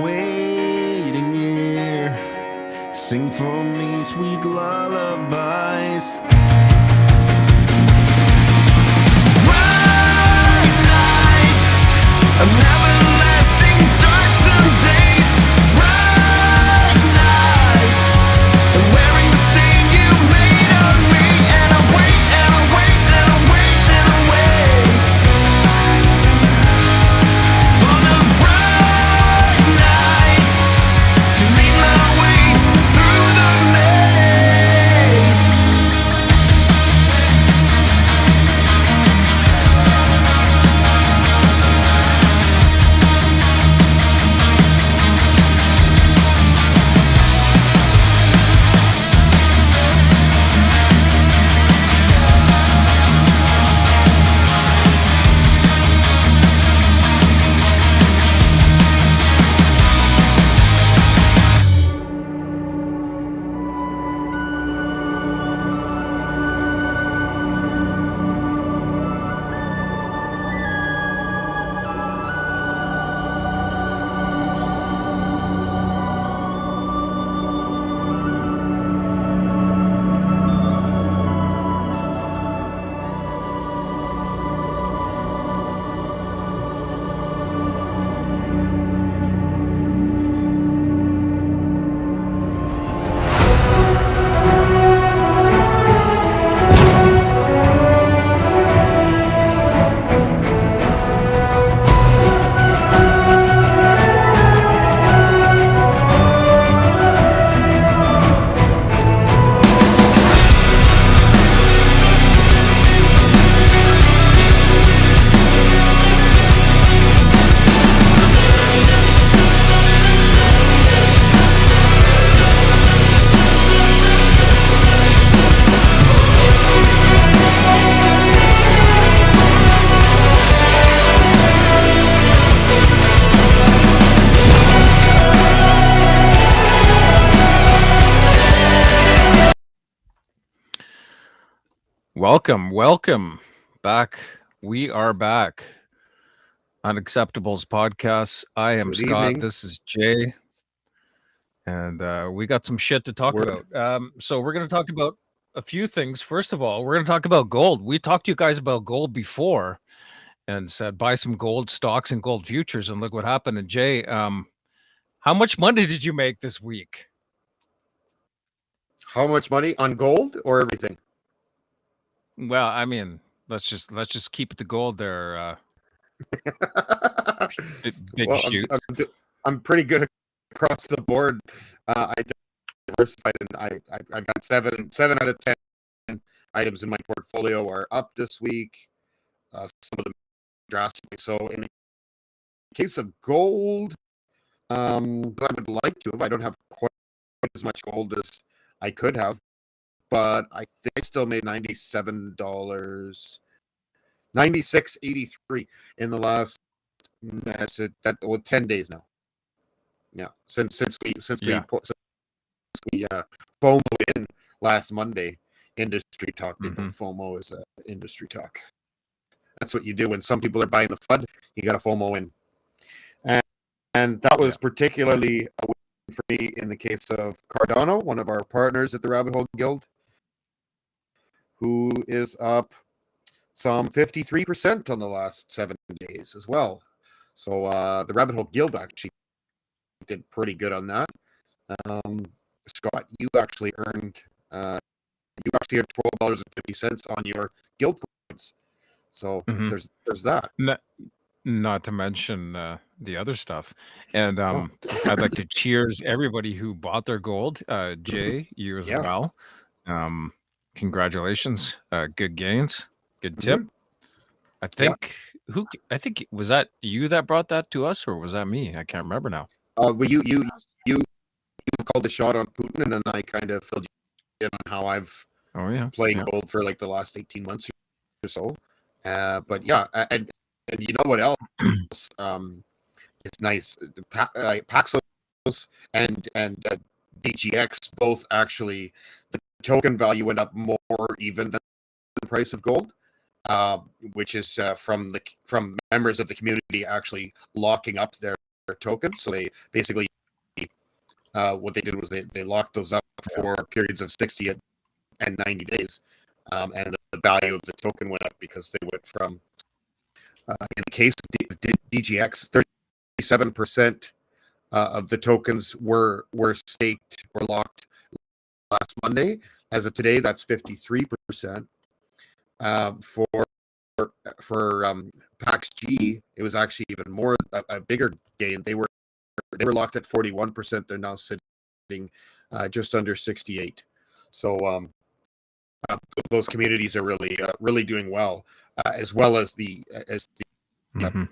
waiting here. Sing for me sweet lullabies. Bright nights, everlasting darksome days. Bright nights, wearing the stain you made on me. And I wait, and I wait, and I wait, and I wait for the bright nights to lead my way through the maze. Welcome back. We are back. Unacceptables podcast. I am Good Scott. evening. This is Jay, and we got some shit to talk Word. about. So we're going to talk about a few things. First of all, we're going to talk about gold. We talked to you guys about gold before, and said buy some gold stocks and gold futures, and look what happened. And Jay, how much money did you make this week? How much money on gold or everything? Well, I mean, let's just keep it to gold there. Big Well, shoots. I'm pretty good across the board. I diversified, and I've got seven out of 10 items in my portfolio are up this week. Some of them drastically. So in the case of gold, I would like to have. I don't have quite as much gold as I could have, but I think I still made $97, $96.83 in the last 10 days now. Yeah, since we FOMO in last Monday. Industry talk. FOMO is industry talk. That's what you do when some people are buying the FUD. You got to FOMO in, and that was particularly a win for me in the case of Cardano, one of our partners at the Rabbit Hole Guild, who is up some 53% on the last 7 days as well. So the Rabbit Hole Guild actually did pretty good on that. Scott, you actually earned $12.50 on your guild points. So there's that. Not to mention the other stuff. And I'd like to cheers everybody who bought their gold. Jay, you as well. Congratulations. Good gains. Good tip. I think was that you that brought that to us, or was that me? I can't remember now. Well, you called the shot on Putin, and then I kind of filled you in on how I've played gold for like the last 18 months or so. But yeah, and you know what else? It's nice. Paxos and DGX both actually, the token value went up more even than the price of gold, which is from members of the community actually locking up their tokens. So they basically, what they did was they locked those up for periods of 60 and 90 days. And the value of the token went up because they went from, in the case of DGX, 37% of the tokens were staked or locked last Monday. As of today, that's 53%. For PAX G, it was actually even more a bigger gain. They were locked at 41%. They're now sitting just under 68. So those communities are really doing well, as well as the the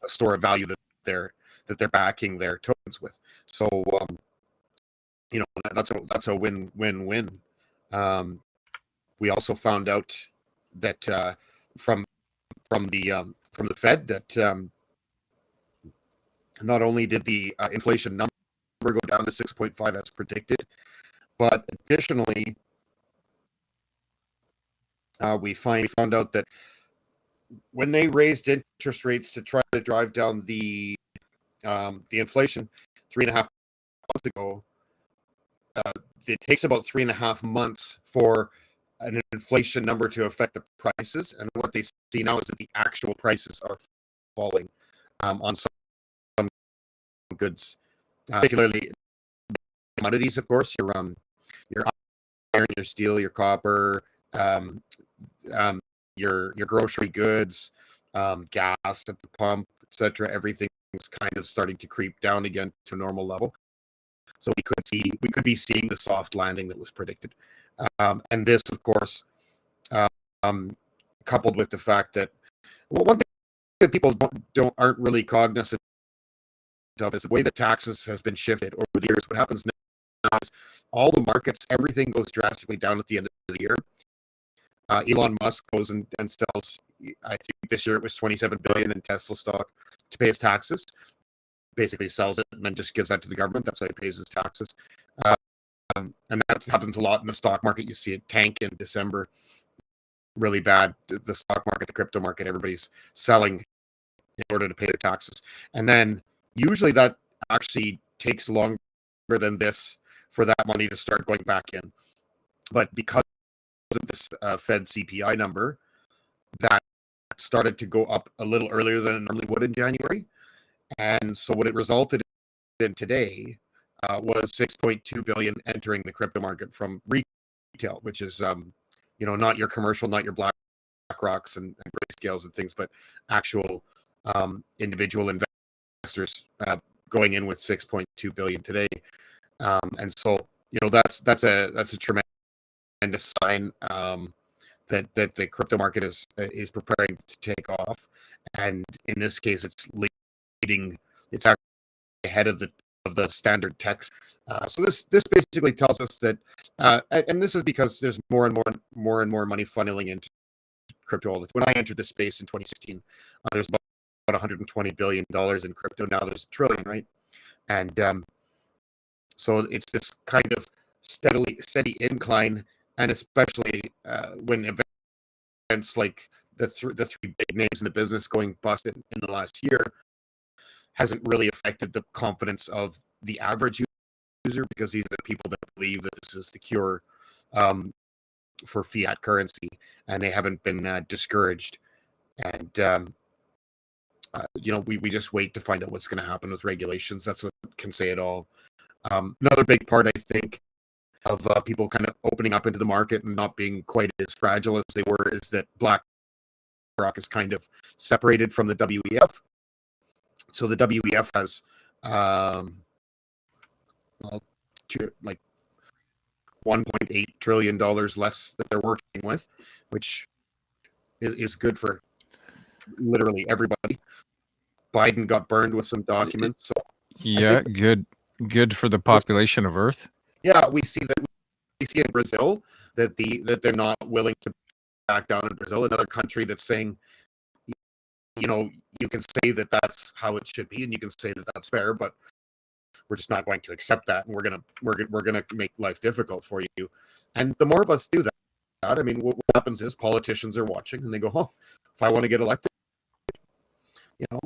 store of value that they're backing their tokens with. So that's a win-win-win. We also found out that from the Fed that not only did the inflation number go down to 6.5 as predicted, but additionally, we found out that when they raised interest rates to try to drive down the inflation 3.5 months ago, it takes about 3.5 months for an inflation number to affect the prices. And what they see now is that the actual prices are falling on some goods, particularly commodities, of course, your iron, your steel, your copper, your grocery goods, gas at the pump, etc. Everything's kind of starting to creep down again to normal level. So we could be seeing the soft landing that was predicted. And this, of course, coupled with the fact that, well, one thing that people aren't really cognizant of is the way that taxes has been shifted over the years. What happens now is all the markets, everything goes drastically down at the end of the year. Elon Musk goes and sells, I think this year it was $27 billion in Tesla stock to pay his taxes. Basically sells it and then just gives that to the government. That's how he pays his taxes. And that happens a lot in the stock market. You see it tank in December. Really bad. The stock market, the crypto market, everybody's selling in order to pay their taxes. And then usually that actually takes longer than this for that money to start going back in. But because of this Fed CPI number, that started to go up a little earlier than it normally would in January. And so what it resulted in today was 6.2 billion entering the crypto market from retail, which is not your commercial, not your BlackRocks and Grayscales and things, but actual individual investors going in with 6.2 billion today. And so that's a tremendous sign that the crypto market is preparing to take off, and in this case, it's actually ahead of the standard text. So this basically tells us that, and this is because there's more and more money funneling into crypto all the time. When I entered this space in 2016, there's about $120 billion in crypto. Now there's $1 trillion, right? And so it's this kind of steady incline, and especially when events like the three big names in the business going bust in the last year hasn't really affected the confidence of the average user, because these are the people that believe that this is the cure for fiat currency, and they haven't been discouraged. And we just wait to find out what's going to happen with regulations. That's what can say it all. Another big part, I think, of people kind of opening up into the market and not being quite as fragile as they were is that BlackRock is kind of separated from the WEF. So the WEF has like $1.8 trillion less that they're working with, which is good for literally everybody. Biden got burned with some documents. So yeah, good for the population of Earth. Yeah, we see in Brazil that they're not willing to back down in Brazil, another country that's saying, you can say that that's how it should be, and you can say that that's fair, but we're just not going to accept that, and we're gonna make life difficult for you. And the more of us do that, I mean, what happens is politicians are watching and they go, "Oh, if I want to get elected,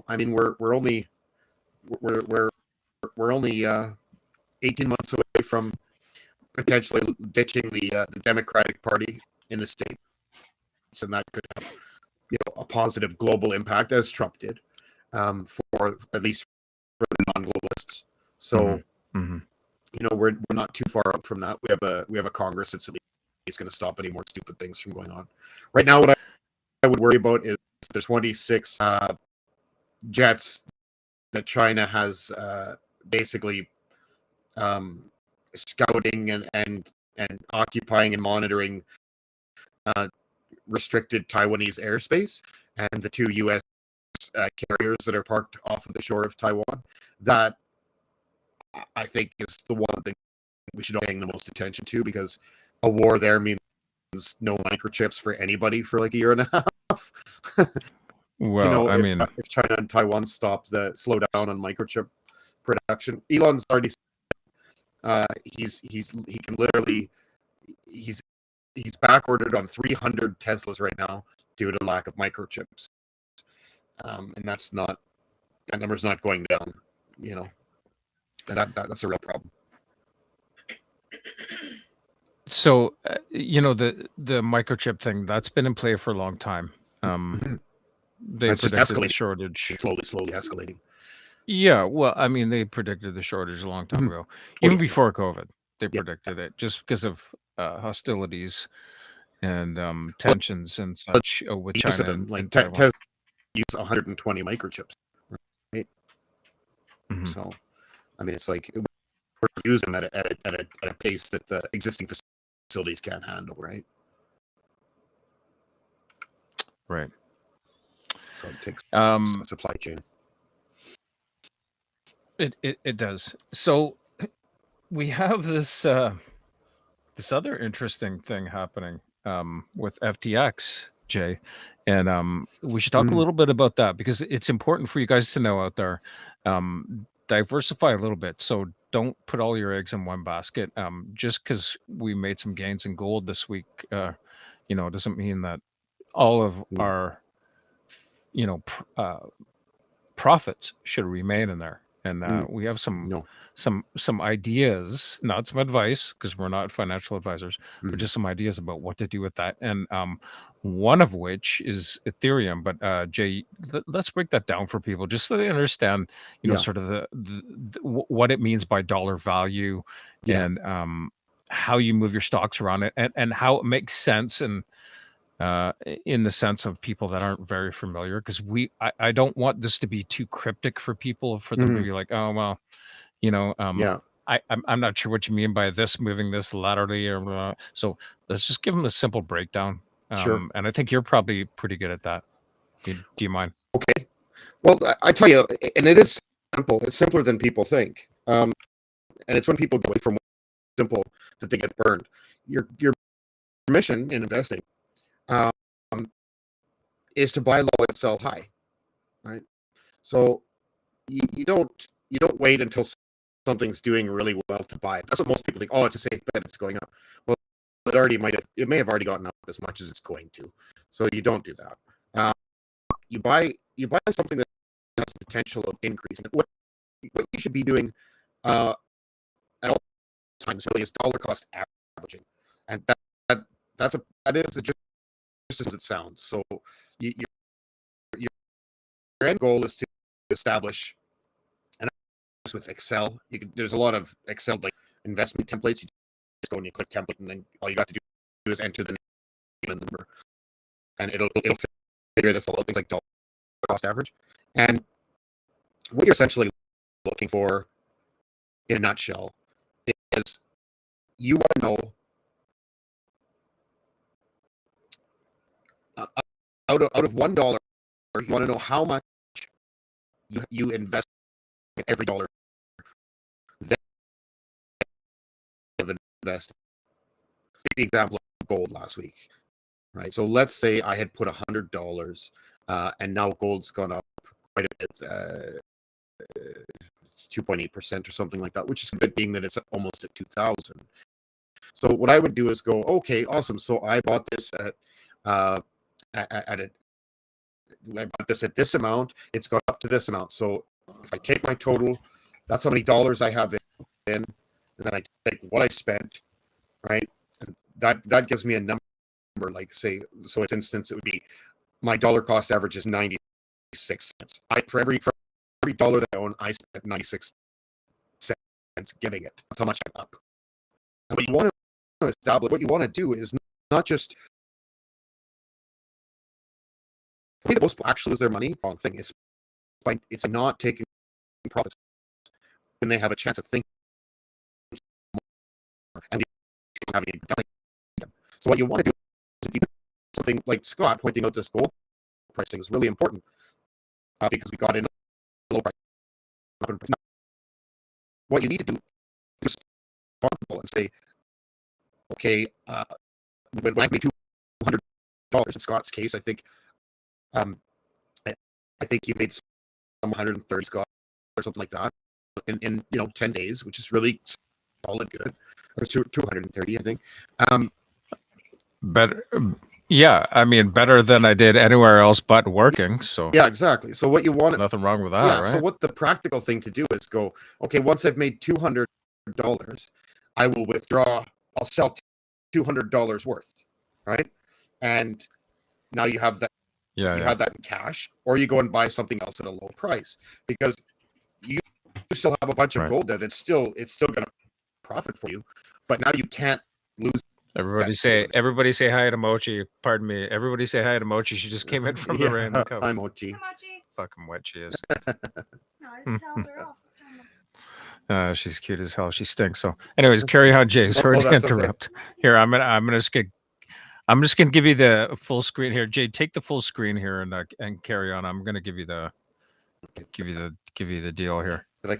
I mean, we're only we're only 18 months away from potentially ditching the Democratic Party in the states, and that could have a positive global impact, as Trump did, for at least for the non-globalists. So Mm-hmm. we're not too far out from that. We have a Congress that's at least going to stop any more stupid things from going on. Right now, what I would worry about is there's 26 jets that China has basically scouting and occupying and monitoring restricted Taiwanese airspace, and the 2 U.S. Carriers that are parked off of the shore of Taiwan. That I think is the one thing we should be paying the most attention to, because a war there means no microchips for anybody for like a year and a half. Well, I mean, if China and Taiwan slow down on microchip production, Elon's already he can literally he's back ordered on 300 Teslas right now due to lack of microchips, and that number's not going down. That's a real problem. so the microchip thing that's been in play for a long time. They It's just predicted the escalating. shortage. It's slowly escalating. Yeah, well, I mean, they predicted the shortage a long time ago, even before COVID. They predicted it just because of hostilities and tensions and such with Most of China them, like and Taiwan. Tesla, use 120 microchips, right? So, I mean, it's like we're using them at a pace that the existing facilities can't handle, right? Right. So it takes supply chain. It does. So we have this this other interesting thing happening with FTX, Jay, and we should talk a little bit about that, because it's important for you guys to know out there. Diversify a little bit, so don't put all your eggs in one basket. Just because we made some gains in gold this week, doesn't mean that all of our profits should remain in there. And we have some ideas, not some advice, because we're not financial advisors, but just some ideas about what to do with that. And one of which is Ethereum. But Jay, let's break that down for people, just so they understand, sort of what it means by dollar value, and how you move your stocks around it, and how it makes sense, and in the sense of people that aren't very familiar, because I don't want this to be too cryptic for people, for them to be like, oh well, I'm not sure what you mean by this, moving this laterally, or so let's just give them a simple breakdown. Sure. And I think you're probably pretty good at that. Do you mind? Okay. Well, I tell you, and it is simple. It's simpler than people think. And it's when people go away from simple that they get burned. Your mission in investing is to buy low and sell high, right? So you don't wait until something's doing really well to buy it. That's what most people think. Oh, it's a safe bet, it's going up. Well, it may have already gotten up as much as it's going to. So you don't do that. You buy something that has the potential of increasing. What you should be doing at all times really is dollar cost averaging, and that is just as it sounds. So your end goal is to establish, and with Excel, there's a lot of Excel like investment templates. You just go and you click template, and then all you got to do is enter the name and number, and it'll figure this out, things like dollar cost average. And what you're essentially looking for, in a nutshell, is you want to know out of $1, you want to know how much you invest in every dollar that you've invested. Take the example of gold last week, right? So let's say I had put $100, and now gold's gone up quite a bit. It's 2.8% or something like that, which is good, being that it's almost at 2,000. So what I would do is go, okay, awesome. So I bought this I bought this at this amount. It's gone up to this amount. So if I take my total, that's how many dollars I have in, and then I take what I spent, right? And that gives me a number, like say, so it's instance, it would be my dollar cost average is 96 cents. For every dollar that I own, I spent 96 cents giving it. That's how much I'm up. And what you want to establish, what you want to do is not just the way that most people actually lose their money. Wrong thing is, it's not taking profits when they have a chance of thinking more and having it done. So what you want to do is keep something like Scott pointing out this gold pricing is really important because we got in a low price. What you need to do is responsible and say, okay, when I made $200 in Scott's case, I think you made some 130 Scott or something like that in 10 days, which is really solid good, or 230, I think. Better, yeah. I mean, better than I did anywhere else but working. So Yeah, exactly. So what you want, nothing wrong with that, yeah. right? So what the practical thing to do is go, okay, once I've made $200, I will withdraw. I'll sell $200 worth, right? And now you have that. Yeah, You yeah. have that in cash, or you go and buy something else at a low price because you still have a bunch of Right. gold there. It's still going to profit for you, but now you can't lose. Everybody say hi to Mochi. Pardon me. Everybody say hi to Mochi. She just came in from the rain. Look how I'm Mochi. fucking wet she is. No, I just toweled her off. She's cute as hell. She stinks. So, anyways, That's carry on, Jay. Sorry Oh, to that's okay. interrupt. Here, I'm just gonna give you the full screen here. Jay, take the full screen here and carry on. I'm gonna give you the deal here. Did I-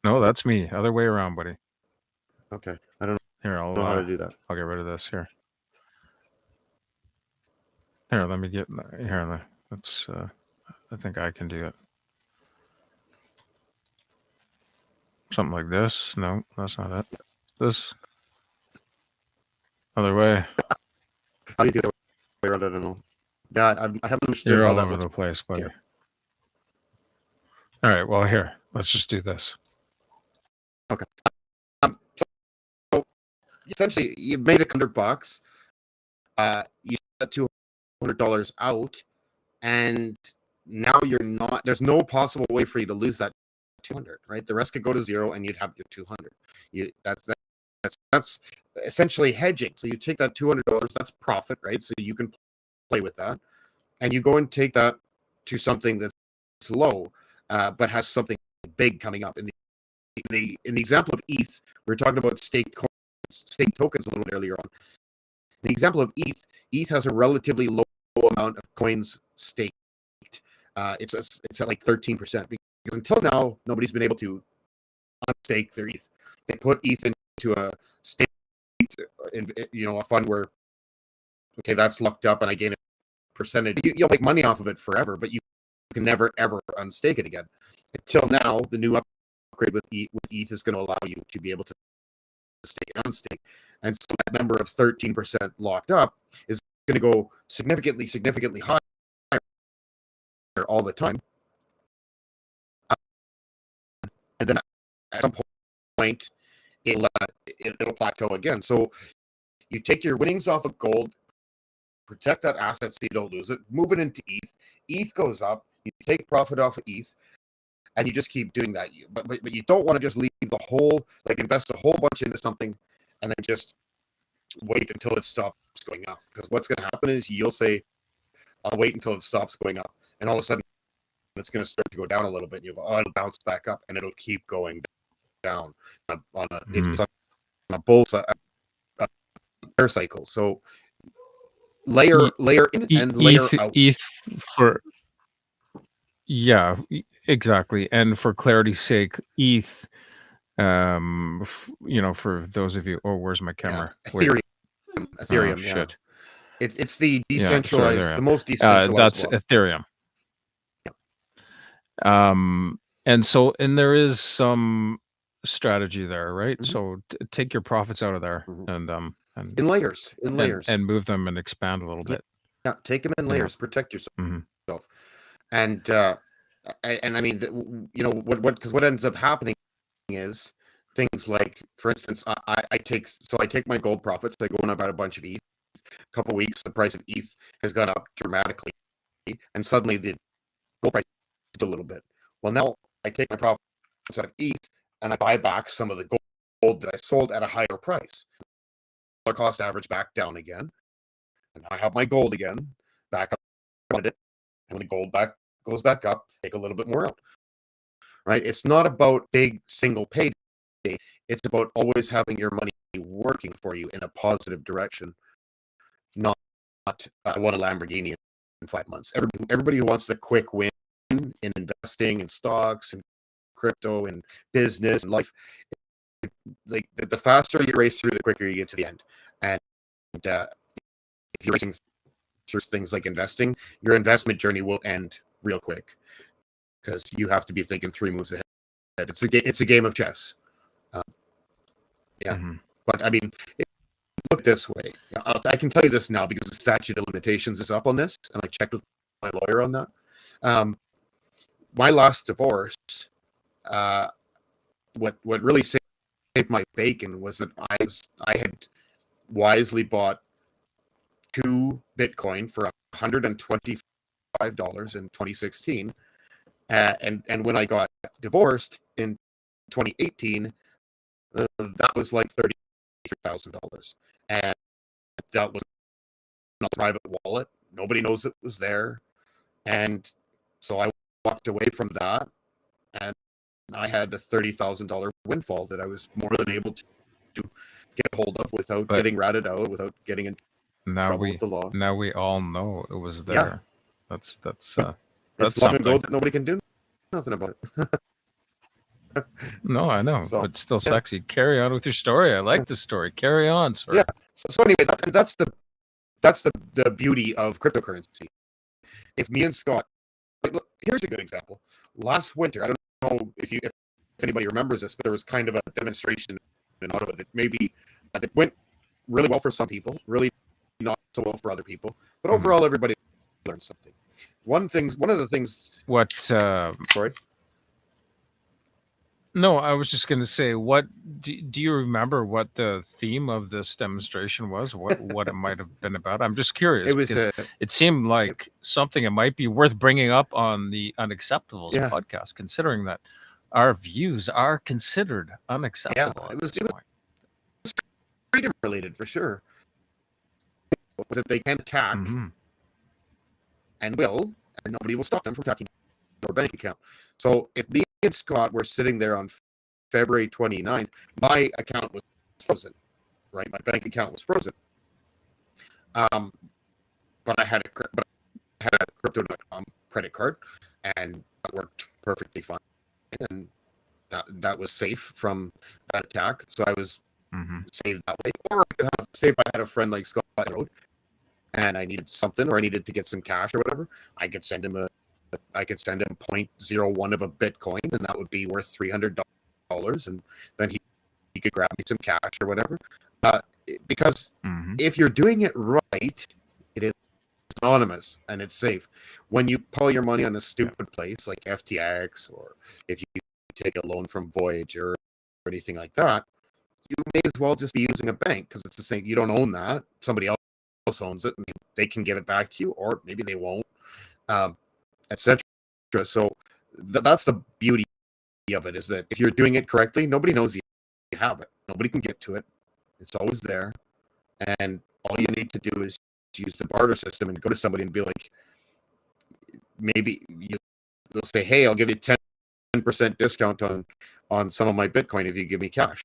No, that's me. Other way around, buddy. Okay, I don't Here, I'll know how to do that. I'll get rid of this here. Here, let me get here. That's I think I can do it. Something like this. No, that's not it. This other way. How do you do that? I don't know. Yeah, I haven't understood You're how all that over works. the place, buddy. Yeah. All right. Well, here, let's just do this. Essentially, you made $100. You got $200 out, and now you're not. There's no possible way for you to lose that 200. Right, the rest could go to zero, and you'd have your 200. That's essentially hedging. So you take that $200. That's profit, right? So you can play with that, and you go and take that to something that's low, but has something big coming up. In the example of ETH, we were talking about staked tokens a little bit earlier on. In the example of ETH has a relatively low amount of coins staked. It's at like 13% because until now nobody's been able to unstake their ETH. They put ETH into a staked, a fund where okay, that's locked up and I gain a percentage. You'll make money off of it forever, but you can never ever unstake it again. Until now, the new upgrade with ETH is going to allow you to be able to stake and unstake. And so that number of 13% locked up is going to go significantly higher all the time. And then at some point, it'll plateau again. So you take your winnings off of gold, protect that asset so you don't lose it, move it into ETH. ETH goes up, you take profit off of ETH, and you just keep doing that. But you don't want to just leave the whole, like invest a whole bunch into something and then just wait until it stops going up. Because what's going to happen is you'll say, I'll wait until it stops going up. And all of a sudden, it's going to start to go down a little bit. And you'll go, oh, it'll bounce back up. And it'll keep going down it's on a bull bear cycle. So layer in and layer out. ETH for exactly. And for clarity's sake, ETH, for those of you, where's my camera? Ethereum. Oh, yeah. shit. It's the decentralized, the most decentralized. That's block. Ethereum. And there is some strategy there, right? Mhm. So take your profits out of there Mhm. and in layers, and move them and expand a little bit. Yeah, take them in layers. Protect yourself. Mhm. And And I mean, because what ends up happening is things like, for instance, I take my gold profits, I go and I buy a bunch of ETH. A couple weeks, the price of ETH has gone up dramatically, and suddenly the gold price a little bit. Well, now I take my profits out of ETH and I buy back some of the gold that I sold at a higher price. Dollar cost average back down again, and I have my gold again back up on it, and when the gold goes back up, take a little bit more out. Right? It's not about big single payday. It's about always having your money working for you in a positive direction. Not I want a Lamborghini in 5 months. Everybody who wants the quick win in investing in stocks and crypto and business and life, like the faster you race through, the quicker you get to the end. And if you're racing through things like investing, your investment journey will end real quick because you have to be thinking 3 moves ahead. It's a game of chess. Yeah, but I mean, look this way. I can tell you this now because the statute of limitations is up on this, and I checked with my lawyer on that. My last divorce, what really saved my bacon was that I had wisely bought 2 Bitcoin for $125 in 2016, and when I got divorced in 2018, that was like $33,000, and that was not a private wallet. Nobody knows it was there, and so I walked away from that, and I had a $30,000 windfall that I was more than able to get hold of without getting ratted out, without getting in trouble with the law. Now we all know it was there. Yeah. That's It's that's long ago something. that nobody can do nothing about it. No, I know, So, but still yeah. sexy. Carry on with your story. I like the story. Carry on, sir. Yeah. So anyway, that's the beauty of cryptocurrency. If me and Scott, look, here's a good example. Last winter, I don't know if anybody remembers this, but there was kind of a demonstration in Ottawa that maybe that went really well for some people, really not so well for other people, but overall everybody learned something. One of the things. What? Sorry. No, I was just going to say, what do you remember what the theme of this demonstration was? What it might have been about? I'm just curious. It was because it seemed like something it might be worth bringing up on the Unacceptables podcast, considering that our views are considered unacceptable. It was freedom related for sure. Was that they can attack and will, and nobody will stop them from attacking your bank account. So if me and Scott were sitting there on February 29th, my account was frozen, right? My bank account was frozen. But I had a Crypto.com credit card, and that worked perfectly fine, and that was safe from that attack. So I was saved that way. Or I could have, say if I had a friend like Scott Road, and I needed something, or I needed to get some cash or whatever, I could send him 0.01 of a Bitcoin, and that would be worth $300, and then he could grab me some cash or whatever. Because if you're doing it right, it is anonymous and it's safe. When you pull your money on a stupid place like FTX, or if you take a loan from Voyager or anything like that, you may as well just be using a bank, because it's the same. You don't own that. Somebody else owns it, and they can give it back to you, or maybe they won't, etc. So that's the beauty of it, is that if you're doing it correctly, nobody knows you have it. Nobody can get to it. It's always there. And all you need to do is use the barter system and go to somebody and be like, maybe they'll say, hey, I'll give you 10% discount on some of my Bitcoin if you give me cash.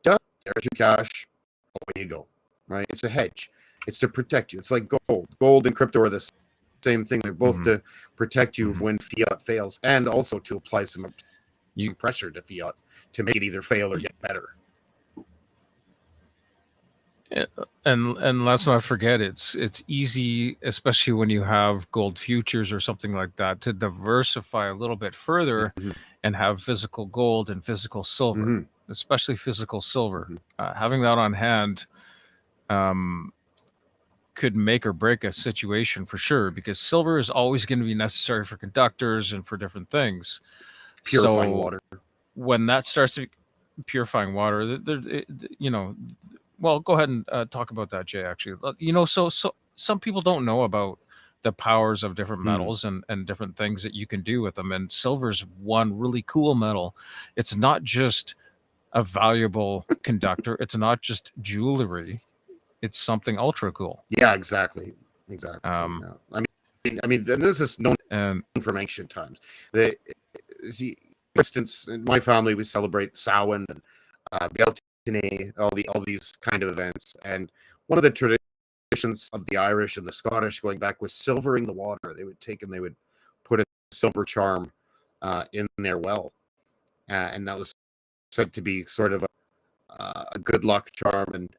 Done. There's your cash. Away you go. Right? It's a hedge. It's to protect you. It's like gold. Gold and crypto are the same thing. They're both to protect you when fiat fails, and also to apply some pressure to fiat to make it either fail or get better. And let's not forget, it's easy, especially when you have gold futures or something like that, to diversify a little bit further and have physical gold and physical silver, especially physical silver. Having that on hand, could make or break a situation for sure, because silver is always going to be necessary for conductors and for different things. Purifying So water. when that starts to purifying water, well, go ahead and talk about that, Jay. Actually, so some people don't know about the powers of different metals and different things that you can do with them. And silver's one really cool metal. It's not just a valuable conductor. It's not just jewelry. It's something ultra cool. Yeah, exactly. Yeah. I mean, and this is known And from ancient times. For instance, in my family, we celebrate Samhain and Beltane, all these kind of events. And one of the traditions of the Irish and the Scottish going back was silvering the water. They would take and they would put a silver charm in their well, and that was said to be sort of a good luck charm and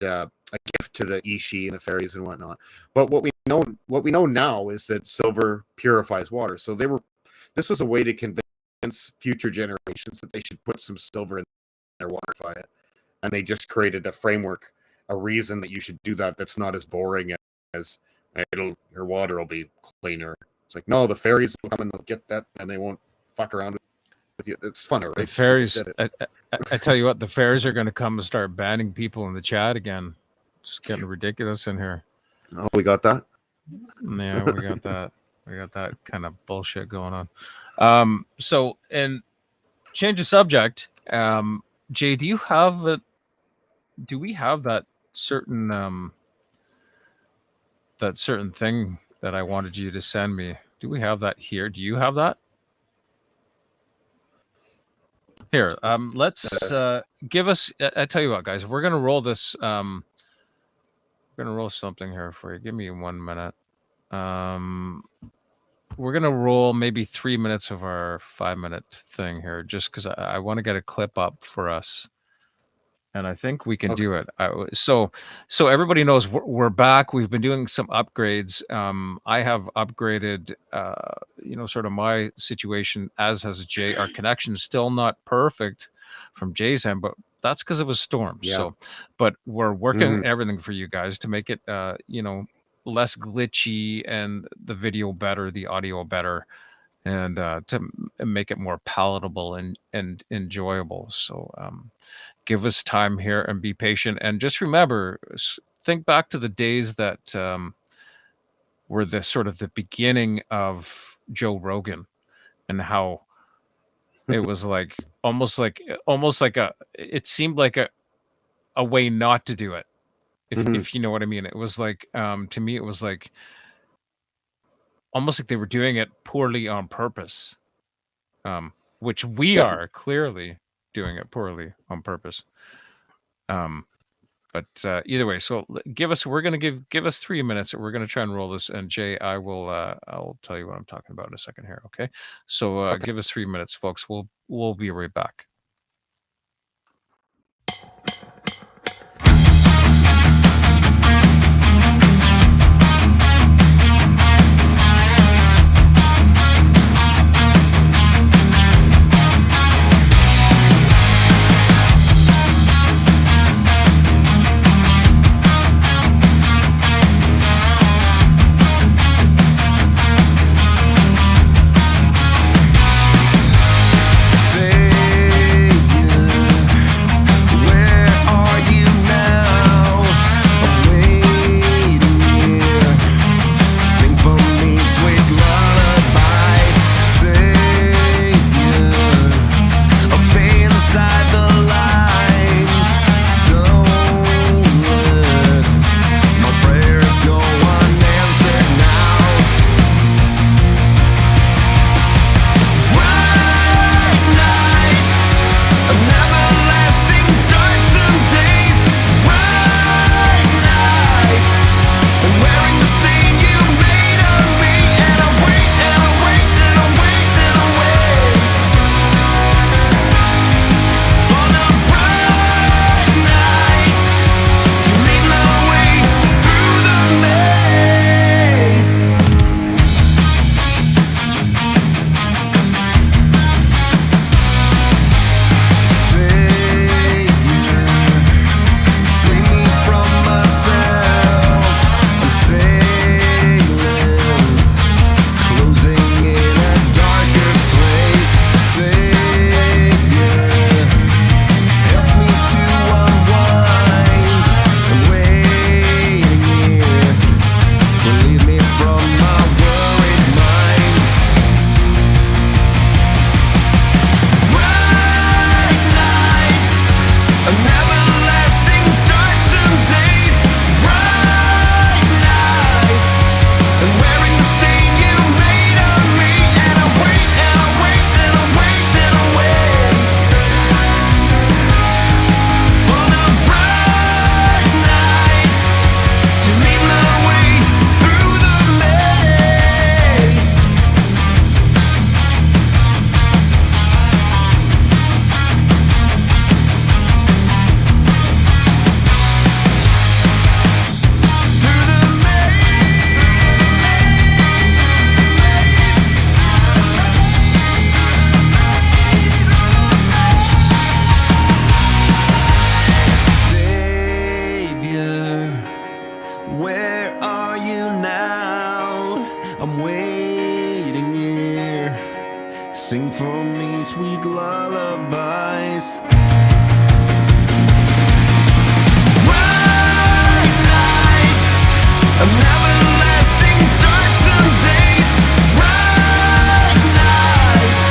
a gift to the Ishi and the fairies and whatnot. But what we know now is that silver purifies water. So this was a way to convince future generations that they should put some silver in their water, and they just created a framework, a reason that you should do that. That's not as boring as your water will be cleaner. It's like, no, the fairies will come and they'll get that, and they won't fuck around with you. It's funner, right? the fairies, I tell you what, the fairies are going to come and start banning people in the chat again. It's getting ridiculous in here. Oh, we got that. Yeah, we got that. We got that kind of bullshit going on. So, and change the subject. Jay, do we have that certain thing that I wanted you to send me? Do we have that here? Do you have that? Here, let's give us. I tell you what, guys, we're gonna roll this. We're gonna roll something here for you. Give me 1 minute. We're gonna roll maybe 3 minutes of our 5-minute thing here, just because I want to get a clip up for us, and I think we can do it. So everybody knows we're back. We've been doing some upgrades. I have upgraded, sort of my situation, as has Jay. Our connection's still not perfect from Jay's end, but that's because of a storm. Yeah. So, but we're working everything for you guys to make it, less glitchy and the video better, the audio better, and to make it more palatable and enjoyable. So, give us time here and be patient. And just remember, think back to the days that were the sort of the beginning of Joe Rogan, and how it was like almost like it seemed like a way not to do it. If you know what I mean. It was like, to me, it was like almost like they were doing it poorly on purpose, which we are clearly doing it poorly on purpose. But either way, so we're going to give us 3 minutes. We're going to try and roll this. And Jay, I'll tell you what I'm talking about in a second here. Okay. So give us 3 minutes, folks. We'll be right back. Say lullabies. Bright nights, an everlasting dark some days. Bright nights,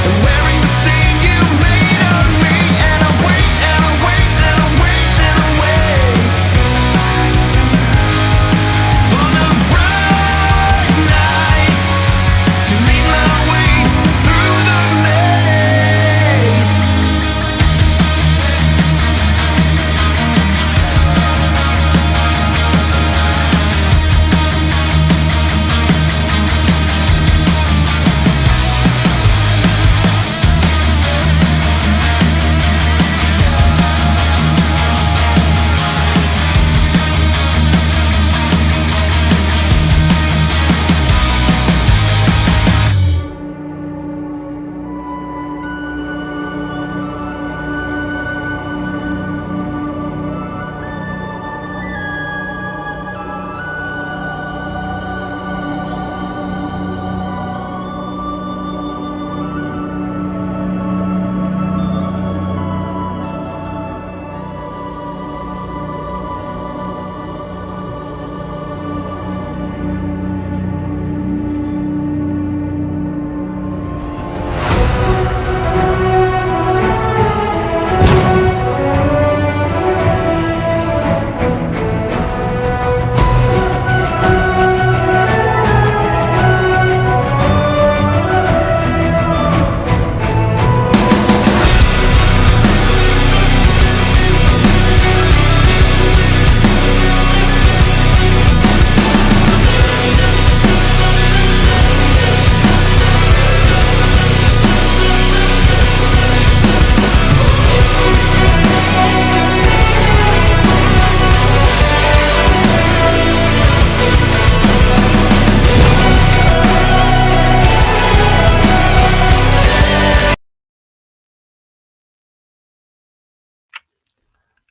and wearing the stain you made on me. And I wait, and I wait, and I wait, and I wait for the bright nights to lead my way through the maze.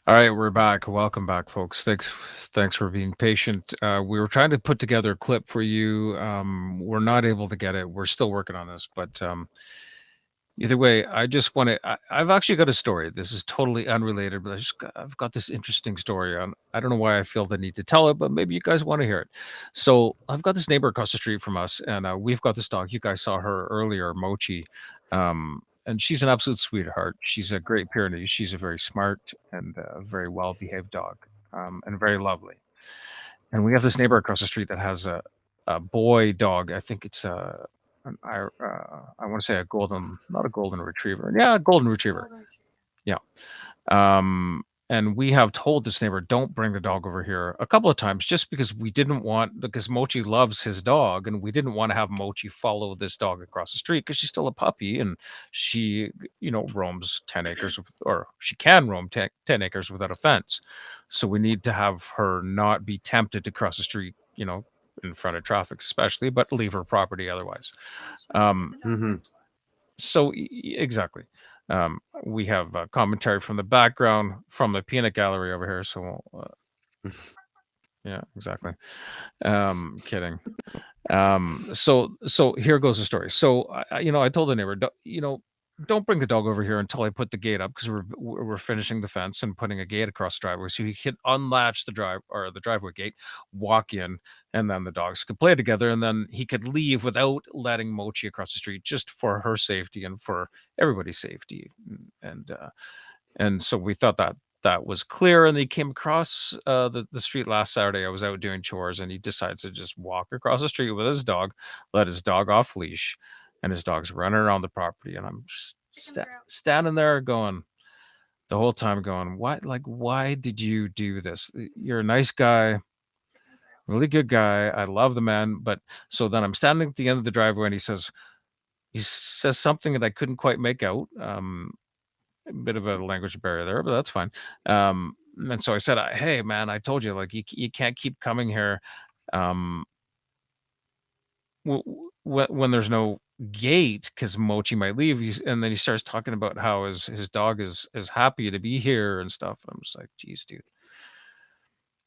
All right, we're back. Welcome back, folks. Thanks for being patient. We were trying to put together a clip for you. We're not able to get it. We're still working on this, but either way, I just want to. I've actually got a story. This is totally unrelated, but I've got this interesting story. I don't know why I feel the need to tell it, but maybe you guys want to hear it. So I've got this neighbor across the street from us, and we've got this dog. You guys saw her earlier, Mochi. And she's an absolute sweetheart. She's a Great Pyrenees. She's a very smart and very well behaved dog, and very lovely. And we have this neighbor across the street that has a boy dog. I think it's I want to say a golden, not a golden retriever. Yeah, a golden retriever. Yeah. And we have told this neighbor, don't bring the dog over here a couple of times, just because we didn't want, because Mochi loves his dog, and we didn't want to have Mochi follow this dog across the street because she's still a puppy and she, roams 10 acres, or she can roam 10 acres without a fence. So we need to have her not be tempted to cross the street, in front of traffic, especially, but leave her property otherwise. Mm-hmm. So exactly. We have commentary from the background from the peanut gallery over here. So yeah, exactly. Kidding. So here goes the story. So I told the neighbor, don't bring the dog over here until I put the gate up, because we're finishing the fence and putting a gate across the driveway, so he could unlatch the driveway gate, walk in, and then the dogs could play together, and then he could leave without letting Mochi across the street, just for her safety and for everybody's safety. And so we thought that was clear. And he came across the street last Saturday. I was out doing chores, and he decides to just walk across the street with his dog, let his dog off leash, and his dog's running around the property. And I'm just standing there going, the whole time going, why did you do this? You're a nice guy, really good guy. I love the man. But so then I'm standing at the end of the driveway, and he says something that I couldn't quite make out. A bit of a language barrier there, but that's fine. And so I said, hey man, I told you, like, you can't keep coming here when there's no gate, because Mochi might leave. And then he starts talking about how his dog is happy to be here and stuff. I'm just like, geez, dude.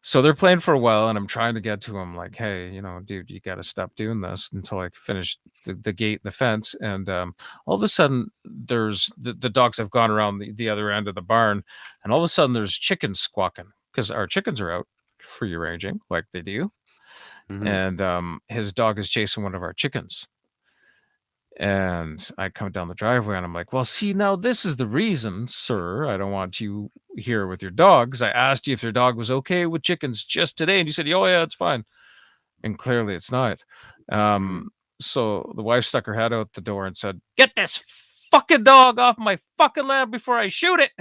So they're playing for a while, and I'm trying to get to him, like, hey, dude, you got to stop doing this until I finish the gate and the fence. And all of a sudden, there's the dogs have gone around the other end of the barn, and all of a sudden, there's chickens squawking because our chickens are out free ranging like they do. Mhm. And his dog is chasing one of our chickens. And I come down the driveway and I'm like, well, see, now this is the reason, sir. I don't want you here with your dogs. I asked you if your dog was okay with chickens just today. And you said, oh, yeah, it's fine. And clearly it's not. So the wife stuck her head out the door and said, get this fucking dog off my fucking land before I shoot it.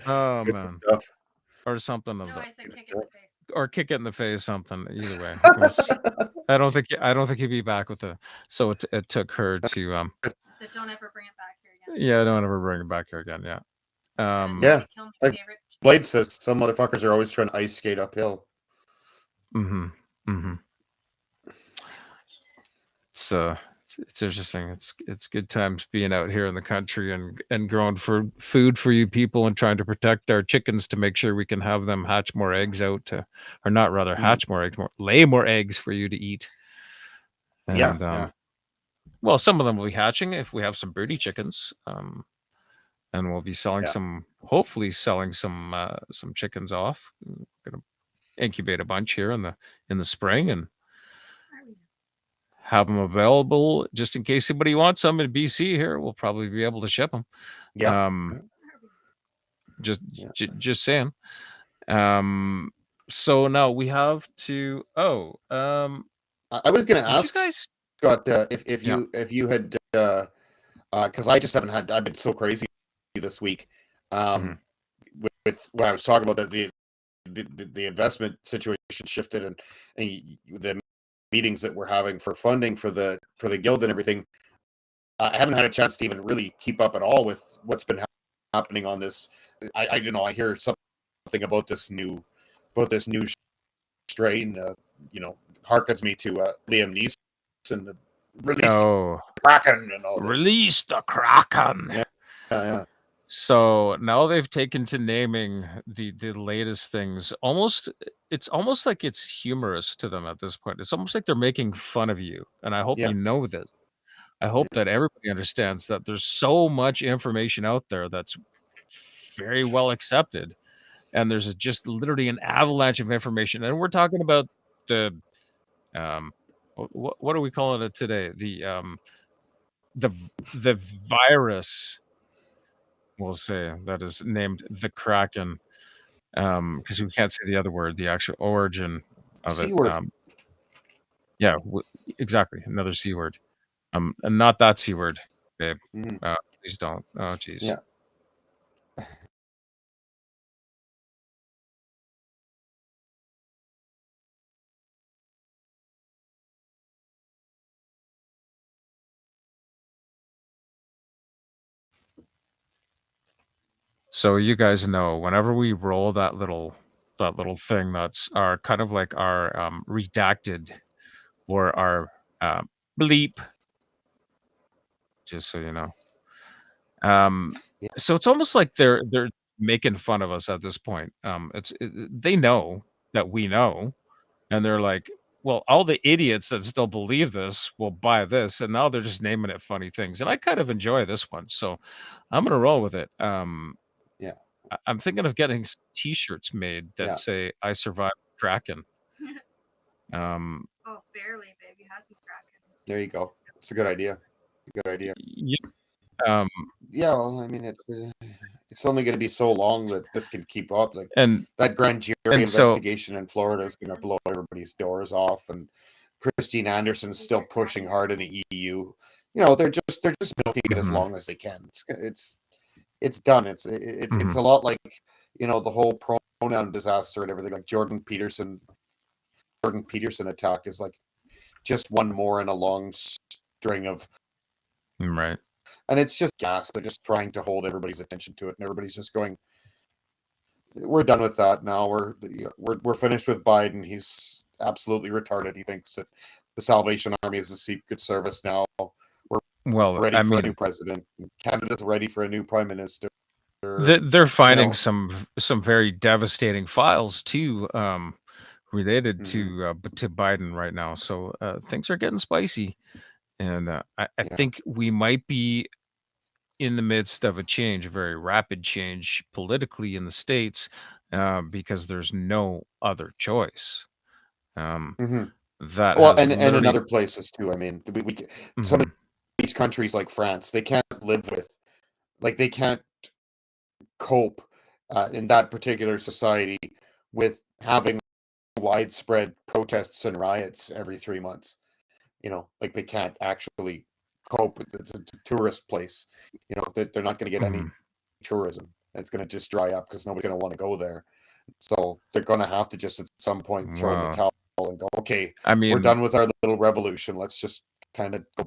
Oh, Good man. stuff. Or something of No, that. I said kick it in the face. Or kick it in the face, something. Either way. I don't think he'd be back with the. So it took her to I said don't ever bring it back here again. yeah, don't ever bring it back here again. Yeah. I said, Yeah, "It's gonna kill my like- favorite chicken." Blade says some motherfuckers are always trying to ice skate uphill. It's interesting. It's good times being out here in the country and growing for food for you people and trying to protect our chickens to make sure we can have them hatch more eggs or not rather hatch more eggs, lay more eggs for you to eat. And Yeah. well, some of them will be hatching if we have some broody chickens. And we'll be selling hopefully selling some chickens off. Gonna incubate a bunch here in the spring and have them available just in case anybody wants some in BC here. We'll probably be able to ship them. Yeah. Just saying. So now we have to. I was going to ask you guys, Scott if you had because I just haven't had. I've been so crazy this week. With what I was talking about, that the investment situation shifted and the meetings that we're having for funding for the guild and everything. I haven't had a chance to even really keep up at all with what's been happening on this. I hear something about this new strain. Harkens me to Liam Neeson, the release the Kraken and all this. Release the Kraken. Yeah. So now they've taken to naming the latest things. It's almost like it's humorous to them at this point. It's almost like they're making fun of you. And I hope you know this. I hope that everybody understands that there's so much information out there that's very well accepted. And there's just literally an avalanche of information. And we're talking about the what are we calling it today? The virus, we'll say, that is named the Kraken, because we can't say the other word, the actual origin of C it. word. Yeah, exactly, another C word. And not that C word, babe. Please don't. Oh, geez. Yeah. So you guys know, whenever we roll that little thing, that's our kind of like our redacted or our bleep, just so you know. So it's almost like they're making fun of us at this point. They know that we know, and they're like, well, all the idiots that still believe this will buy this, and now they're just naming it funny things. And I kind of enjoy this one, so I'm gonna roll with it. I'm thinking of getting T-shirts made that say "I survived Kraken." Oh, barely, baby. Has me Kraken. There you go. It's a good idea. Yeah. Well, I mean, it's only going to be so long that this can keep up. Like, and that grand jury investigation in Florida is going to blow everybody's doors off, and Christine Anderson's still pushing hard in the EU. They're just milking it as long as they can. It's done. It's a lot like the whole pronoun disaster and everything. Like Jordan Peterson attack is like just one more in a long string of right. And it's just gas. They're just trying to hold everybody's attention to it, and everybody's just going, "We're done with that now. We're finished with Biden. He's absolutely retarded. He thinks that the Salvation Army is a secret service now. We're ready for a new president. Canada's ready for a new prime minister. They're finding know, some very devastating files too, related mhm, to Biden right now. So things are getting spicy, and I yeah. think we might be in the midst of a change, a very rapid change politically in the states, because there's no other choice. Um, Mhm. that Well, has and in literally. other places too. I mean, some of Mhm. these countries like France, they can't live with, like, they can't cope in that particular society with having widespread protests and riots every 3 months. Like they can't actually cope with it. It's a tourist place. They're not going to get any Mhm. tourism. It's going to just dry up because nobody's going to want to go there. So they're going to have to just at some point throw in the Well, towel and go, okay, I we're mean, done with our little revolution. Let's just kind of go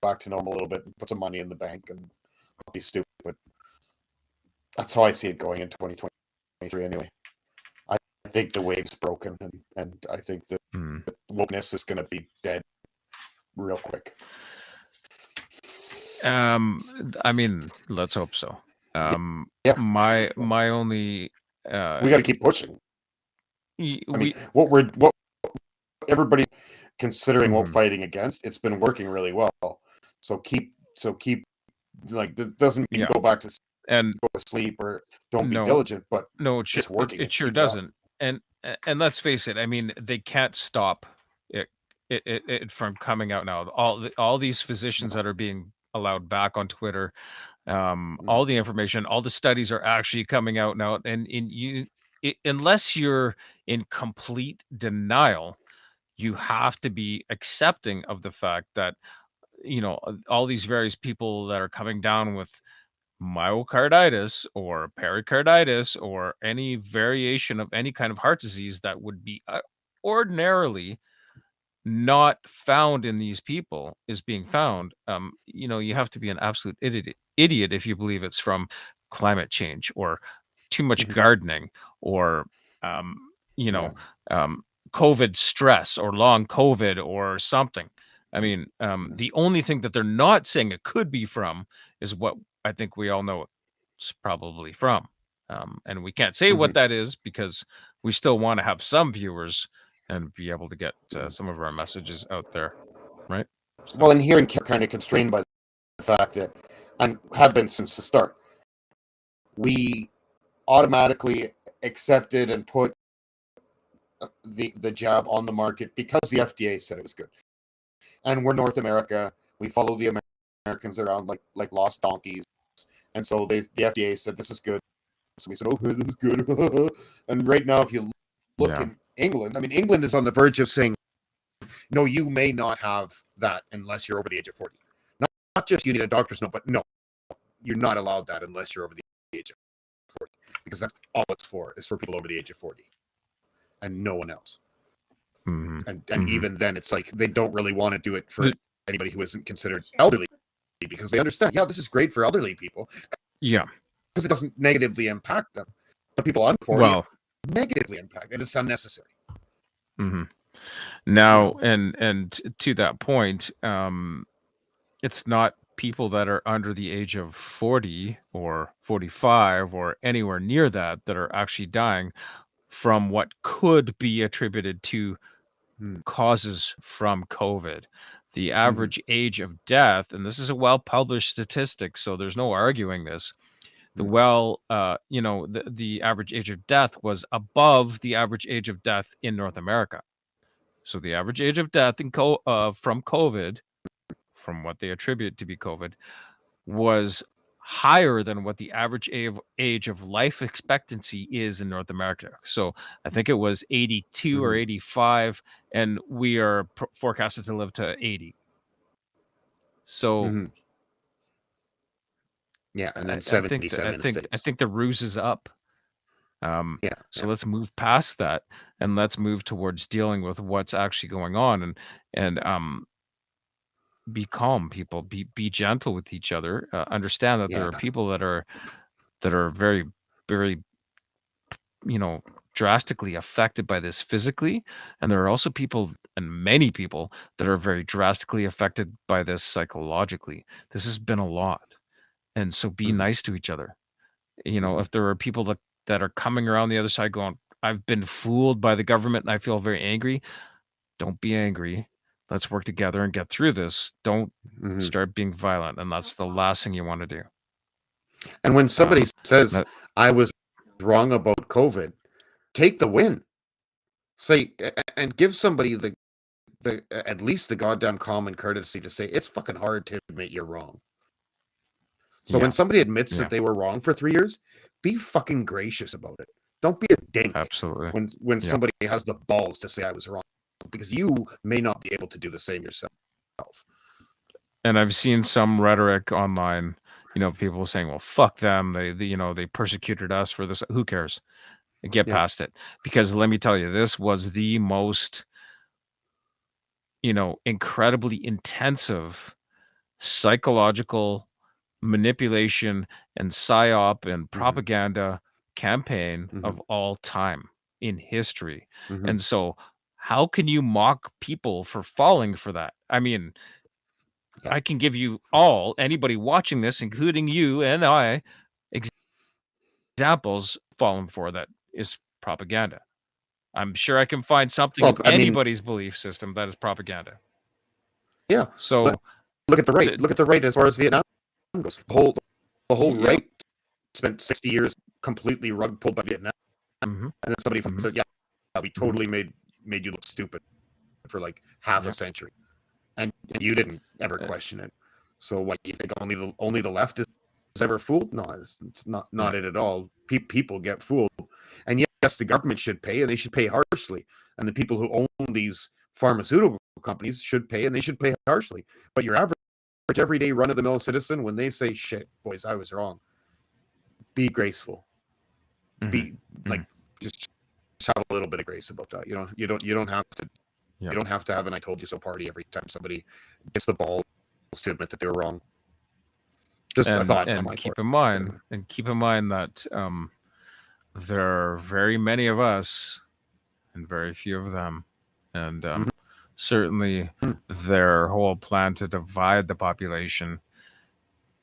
back to normal a little bit and put some money in the bank and be stupid. That's how I see it going in 2023 anyway. I think the wave's broken, and I think that mm, wokeness is going to be dead real quick. I mean, let's hope so. Yeah, yeah. My only, We got to keep pushing. I mean, we. what everybody considering what Mhm. fighting against, it's been working really well. So keep like that doesn't mean Yeah, go back to and go to sleep or don't be no, diligent, but no, it's working it and sure keep it up. doesn't. And let's face it. I mean, they can't stop it it from coming out now. All these physicians No. that are being allowed back on Twitter, Mhm. all the information, all the studies are actually coming out now. And unless you're in complete denial, you have to be accepting of the fact that all these various people that are coming down with myocarditis or pericarditis or any variation of any kind of heart disease that would be ordinarily not found in these people is being found. You have to be an absolute idiot if you believe it's from climate change or too much Mhm. gardening or um, you Yeah. know um, COVID stress or long COVID or something. I mean, Mhm. the only thing that they're not saying it could be from is what I think we all know it's probably from. And we can't say what Mhm. that is because we still want to have some viewers and be able to get Mhm. some of our messages out there, right? Well, So, and here in kind of constrained by the fact that, and have been since the start, we automatically accepted and put the jab on the market because the FDA said it was good. And we're North America. We follow the Americans around like lost donkeys. And so the FDA said this is good. So we said, okay, this is good. And right now, if you look yeah. in England, I mean, England is on the verge of saying, no, you may not have that unless you're over the age of 40. Not just you need a doctor's note, but no, you're not allowed that unless you're over the age of 40. Because that's all it's for, is for people over the age of 40 and no one else. Hmm. And Hmm. even then, it's like they don't really want to do it for The, anybody who isn't considered elderly because they understand, yeah, this is great for elderly people yeah. because it doesn't negatively impact them. But people under 40, it Well, negatively impact, and it's unnecessary. hmm You now, know. and to that point, it's not people that are under the age of 40 or 45 or anywhere near that are actually dying from what could be attributed to Mm-hmm. causes from COVID. The Mm-hmm. average age of death, and this is a well-published statistic, so there's no arguing this. The average age of death was above the average age of death in North America. So the average age of death from COVID, from what they attribute to be COVID, was higher than what the average age of life expectancy is in North America. So I think it was 82 or Mm-hmm. 85, and we are forecasted to live to 80. So Mm-hmm. Yeah, and then I think that 77 in the I States. think the ruse is up. Yeah, So yeah. let's move past that and let's move towards dealing with what's actually going on and be calm, people. Be gentle with each other. Understand that there Yeah. are people that are very, very, you know, drastically affected by this physically, and there are also people and many people that are very drastically affected by this psychologically. This has been a lot, and so be Mm-hmm. nice to each other. If there are people that are coming around the other side going, I've been fooled by the government and I feel very angry. Don't be angry. Let's work together and get through this. Don't Mhm. start being violent. And that's the last thing you want to do. And when somebody says, that- I was wrong about COVID, take the win. Say, and give somebody the at least the goddamn common courtesy to say, it's fucking hard to admit you're wrong. So Yeah. when somebody admits Yeah. that they were wrong for 3 years, be fucking gracious about it. Don't be a dink Absolutely. when Yeah. somebody has the balls to say I was wrong, because you may not be able to do the same yourself. And I've seen some rhetoric online, people saying, well, fuck them. They persecuted us for this. Who cares? Get Yeah. past it. Because let me tell you, this was the most, incredibly intensive psychological manipulation and psyop and propaganda campaign of all time in history. Mhm. And so how can you mock people for falling for that? I mean, Yeah. I can give you anybody watching this, including you and I, examples fallen for that is propaganda. I'm sure I can find something Well, in I mean, anybody's belief system that is propaganda. yeah. So Look at the right. Look at the right as far as Vietnam goes. The whole Yeah. right spent 60 years completely rug pulled by Vietnam, Mhm. and then somebody Mhm. said, "Yeah, we totally made you look stupid for like half Yeah. a century," and you didn't ever question it. So what, you think only the left is ever fooled? No, it's not Yeah. it at all. People get fooled, and yes, the government should pay, and they should pay harshly, and the people who own these pharmaceutical companies should pay, and they should pay harshly. But your average everyday run-of-the-mill citizen, when they say, shit, boys, I was wrong, be graceful. Be like, just have a little bit of grace about that. You don't have to Yeah. you don't have to have an I told you so party every time somebody gets the balls to admit that they were wrong. Just a thought on And my keep part. in mind that there are very many of us and very few of them, and certainly their whole plan to divide the population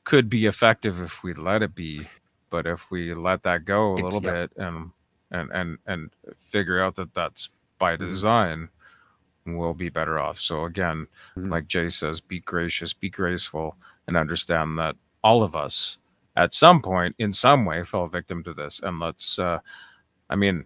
could be effective if we let it be, but if we let that go a little Yeah. bit and figure out that that's by design, we'll be better off. So again, like Jay says, be gracious, be graceful, and understand that all of us at some point in some way fell victim to this. And let's I mean,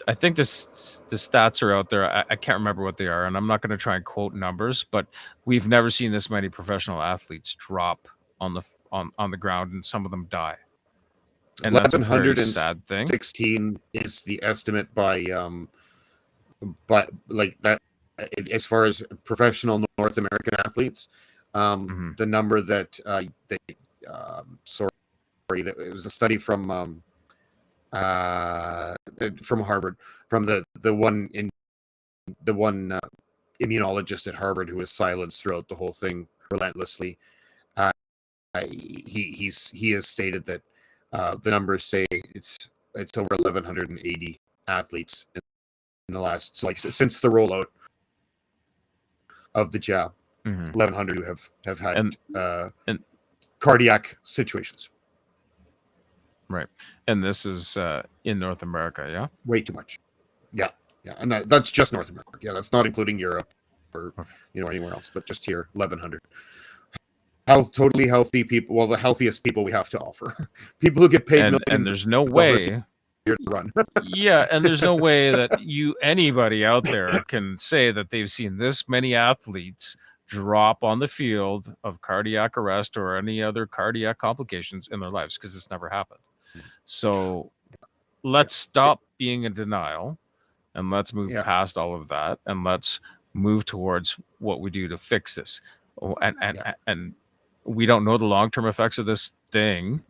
I think the stats are out there. I can't remember what they are, and I'm not going to try and quote numbers, but we've never seen this many professional athletes drop on the ground, and some of them die. And that's a very sad thing. 1116 is the estimate by like that, as far as professional North American athletes. The number that that it was a study from Harvard, from the one immunologist at Harvard who was silenced throughout the whole thing relentlessly. He has stated that the numbers say it's over 1,180 athletes in the last, like, since the rollout of the jab. 1,100 who have had and cardiac situations. Right. And this is in North America, yeah? Way too much. Yeah. And that's just North America. Yeah, that's not including Europe or anywhere else, but just here, 1,100. Totally healthy people. Well, the healthiest people we have to offer. People who get paid millions. And there's no way here to run. Yeah, and there's no way that anybody out there can say that they've seen this many athletes drop on the field of cardiac arrest or any other cardiac complications in their lives, because it's never happened. So let's stop being in denial, and let's move past all of that, and let's move towards what we do to fix this. And we don't know the long-term effects of this thing,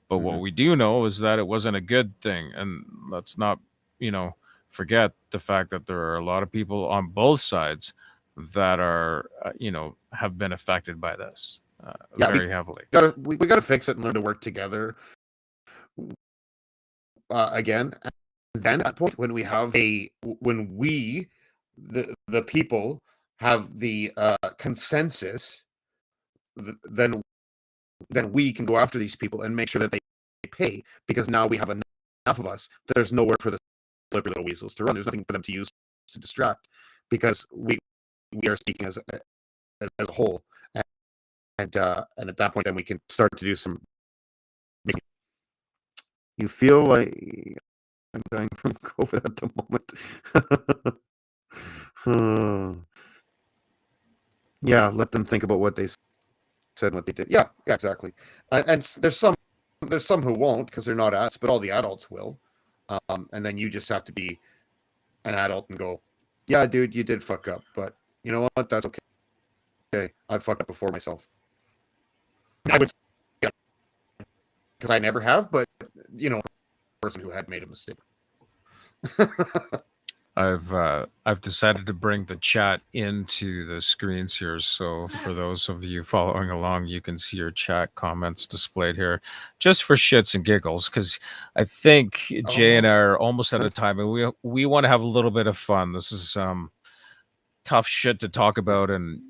but what we do know is that it wasn't a good thing. And let's not, forget the fact that there are a lot of people on both sides that are, have been affected by this very heavily. We got to fix it and learn to work together. Again, and then at that point, when we the people have the consensus, then then we can go after these people and make sure that they pay, because now we have enough of us that there's nowhere for the slippery little weasels to run. There's nothing for them to use to distract, because we are speaking as a whole, and at that point, then we can start to do some. You feel like I'm dying from COVID at the moment. Yeah, let them think about what they said and what they did. Yeah, exactly. And there's some who won't because they're not adults, but all the adults will. And then you just have to be an adult and go, yeah, dude, you did fuck up, but you know what? That's okay. Okay, I fucked up before myself. I would, because I never have, but you know, a person who had made a mistake. I've decided to bring the chat into the screens here, so for those of you following along, you can see your chat comments displayed here, just for shits and giggles, because I think Jay and I are almost out of time, and we want to have a little bit of fun. This is tough shit to talk about, and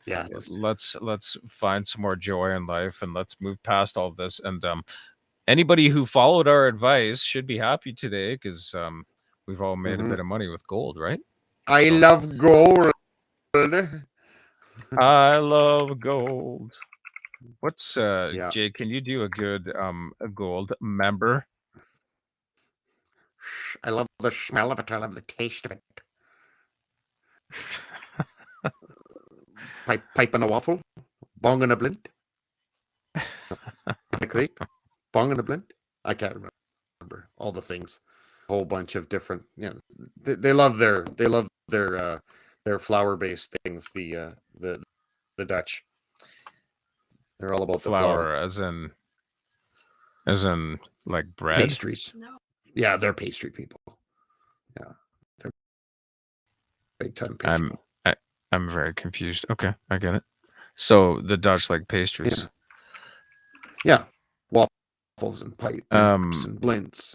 Yeah. let's find some more joy in life, and let's move past all of this. And anybody who followed our advice should be happy today, because we've all made a bit of money with gold, right? I love gold. I love gold. What's Yeah. Jay? Can you do a good a gold member? I love the smell of it. I love the taste of it. Pipe and a waffle, bong and a blint, a crepe, bong and a blint. I can't remember all the things. A whole bunch of different. You know, they love their flour based things. The Dutch. They're all about the flour. As in like bread. Pastries. No. Yeah, they're pastry people. Yeah, they're big time pastry. I'm very confused. Okay, I get it. So the Dutch like pastries. Yeah, waffles and pipes and blints,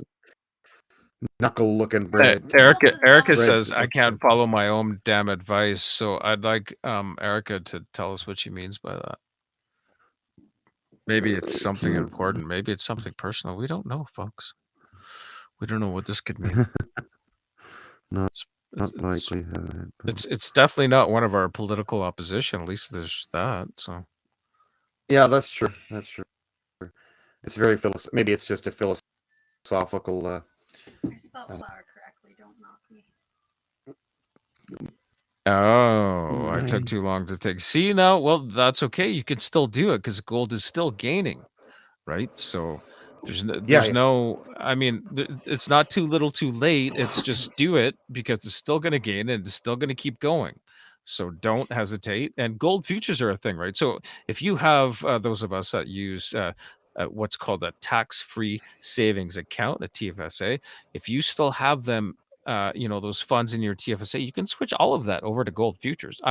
knuckle looking bread. Erica Bread says with I can't the- follow my own damn advice. So I'd like Erica to tell us what she means by that. Maybe it's something important. Maybe it's something personal. We don't know, folks. We don't know what this could mean. Not likely. It's definitely not one of our political opposition. At least there's that. So Yeah, that's true. That's true. It's very maybe it's just a philosophical. I spelled flower correctly. Don't knock me. oh, I took too long to take. See now, well, that's okay. You can still do it because gold is still gaining, right? So there's no. I mean, it's not too little, too late. It's just do it because it's still going to gain and it's still going to keep going. So don't hesitate. And gold futures are a thing, right? So if you have those of us that use what's called a tax-free savings account, a TFSA, if you still have them, those funds in your TFSA, you can switch all of that over to gold futures.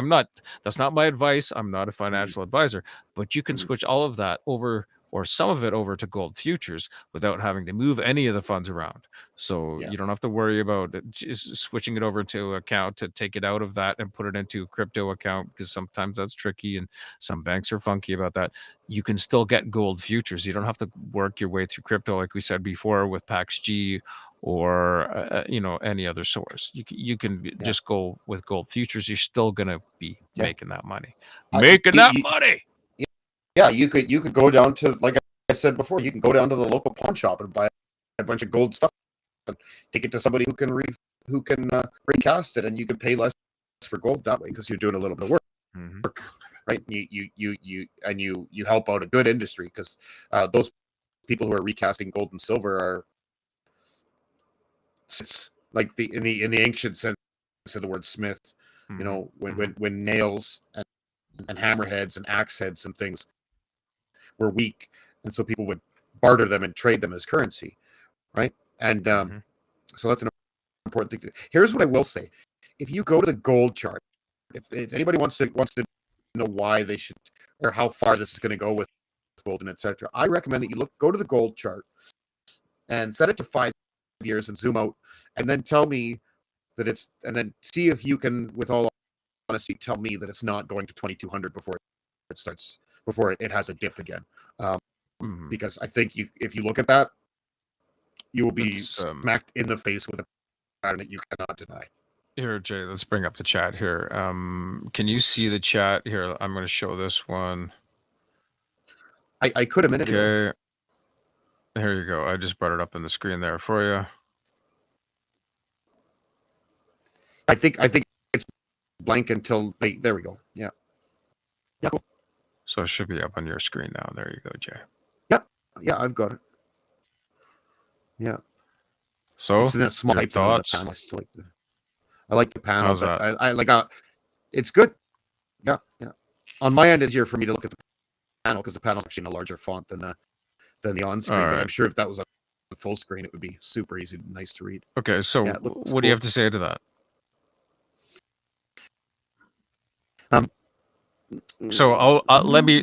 That's not my advice. I'm not a financial advisor, but you can switch all of that over, or some of it over, to gold futures without having to move any of the funds around. So you don't have to worry about just switching it over to account to take it out of that and put it into a crypto account, because sometimes that's tricky and some banks are funky about that. You can still get gold futures. You don't have to work your way through crypto like we said before with PaxG or any other source. You can just go with gold futures. You're still gonna be making that money. Money. Yeah, you could go down to, like I said before, you can go down to the local pawn shop and buy a bunch of gold stuff and take it to somebody who can recast it, and you can pay less for gold that way because you're doing a little bit of work, right? You help out a good industry, because those people who are recasting gold and silver are, it's like in the ancient sense of the word smith. You know, when nails and hammerheads and axe heads and things were weak, and so people would barter them and trade them as currency, right? And so that's an important thing. Here's what I will say: if you go to the gold chart, if anybody wants to know why they should, or how far this is going to go with gold and etc., I recommend that you go to the gold chart and set it to 5 years and zoom out, and then tell me that and then see if you can, with all honesty, tell me that it's not going to 2200 before it starts before it has a dip again. Mhm. Because I think if you look at that, you will be It's, smacked in the face with a pattern that you cannot deny. Here, Jay, let's bring up the chat here. Can you see the chat here? I'm going to show this one. I could a minute ago. Okay. Here you go. I just brought it up on the screen there for you. I think it's blank until there we go. Yeah. Yeah, cool. So it should be up on your screen now. There you go, Jay. Yeah, I've got it. Yeah. So, It's in a small your icon on the thoughts? panel. I like the panel. How's But that? I like it's good. Yeah. On my end, it's easier for me to look at the panel because the panel's actually in a larger font than the on screen. But I'm Alright. sure if that was on full screen, it would be super easy, nice to read. Okay, so Yeah, it looks what do you cool. have to say to that? So let me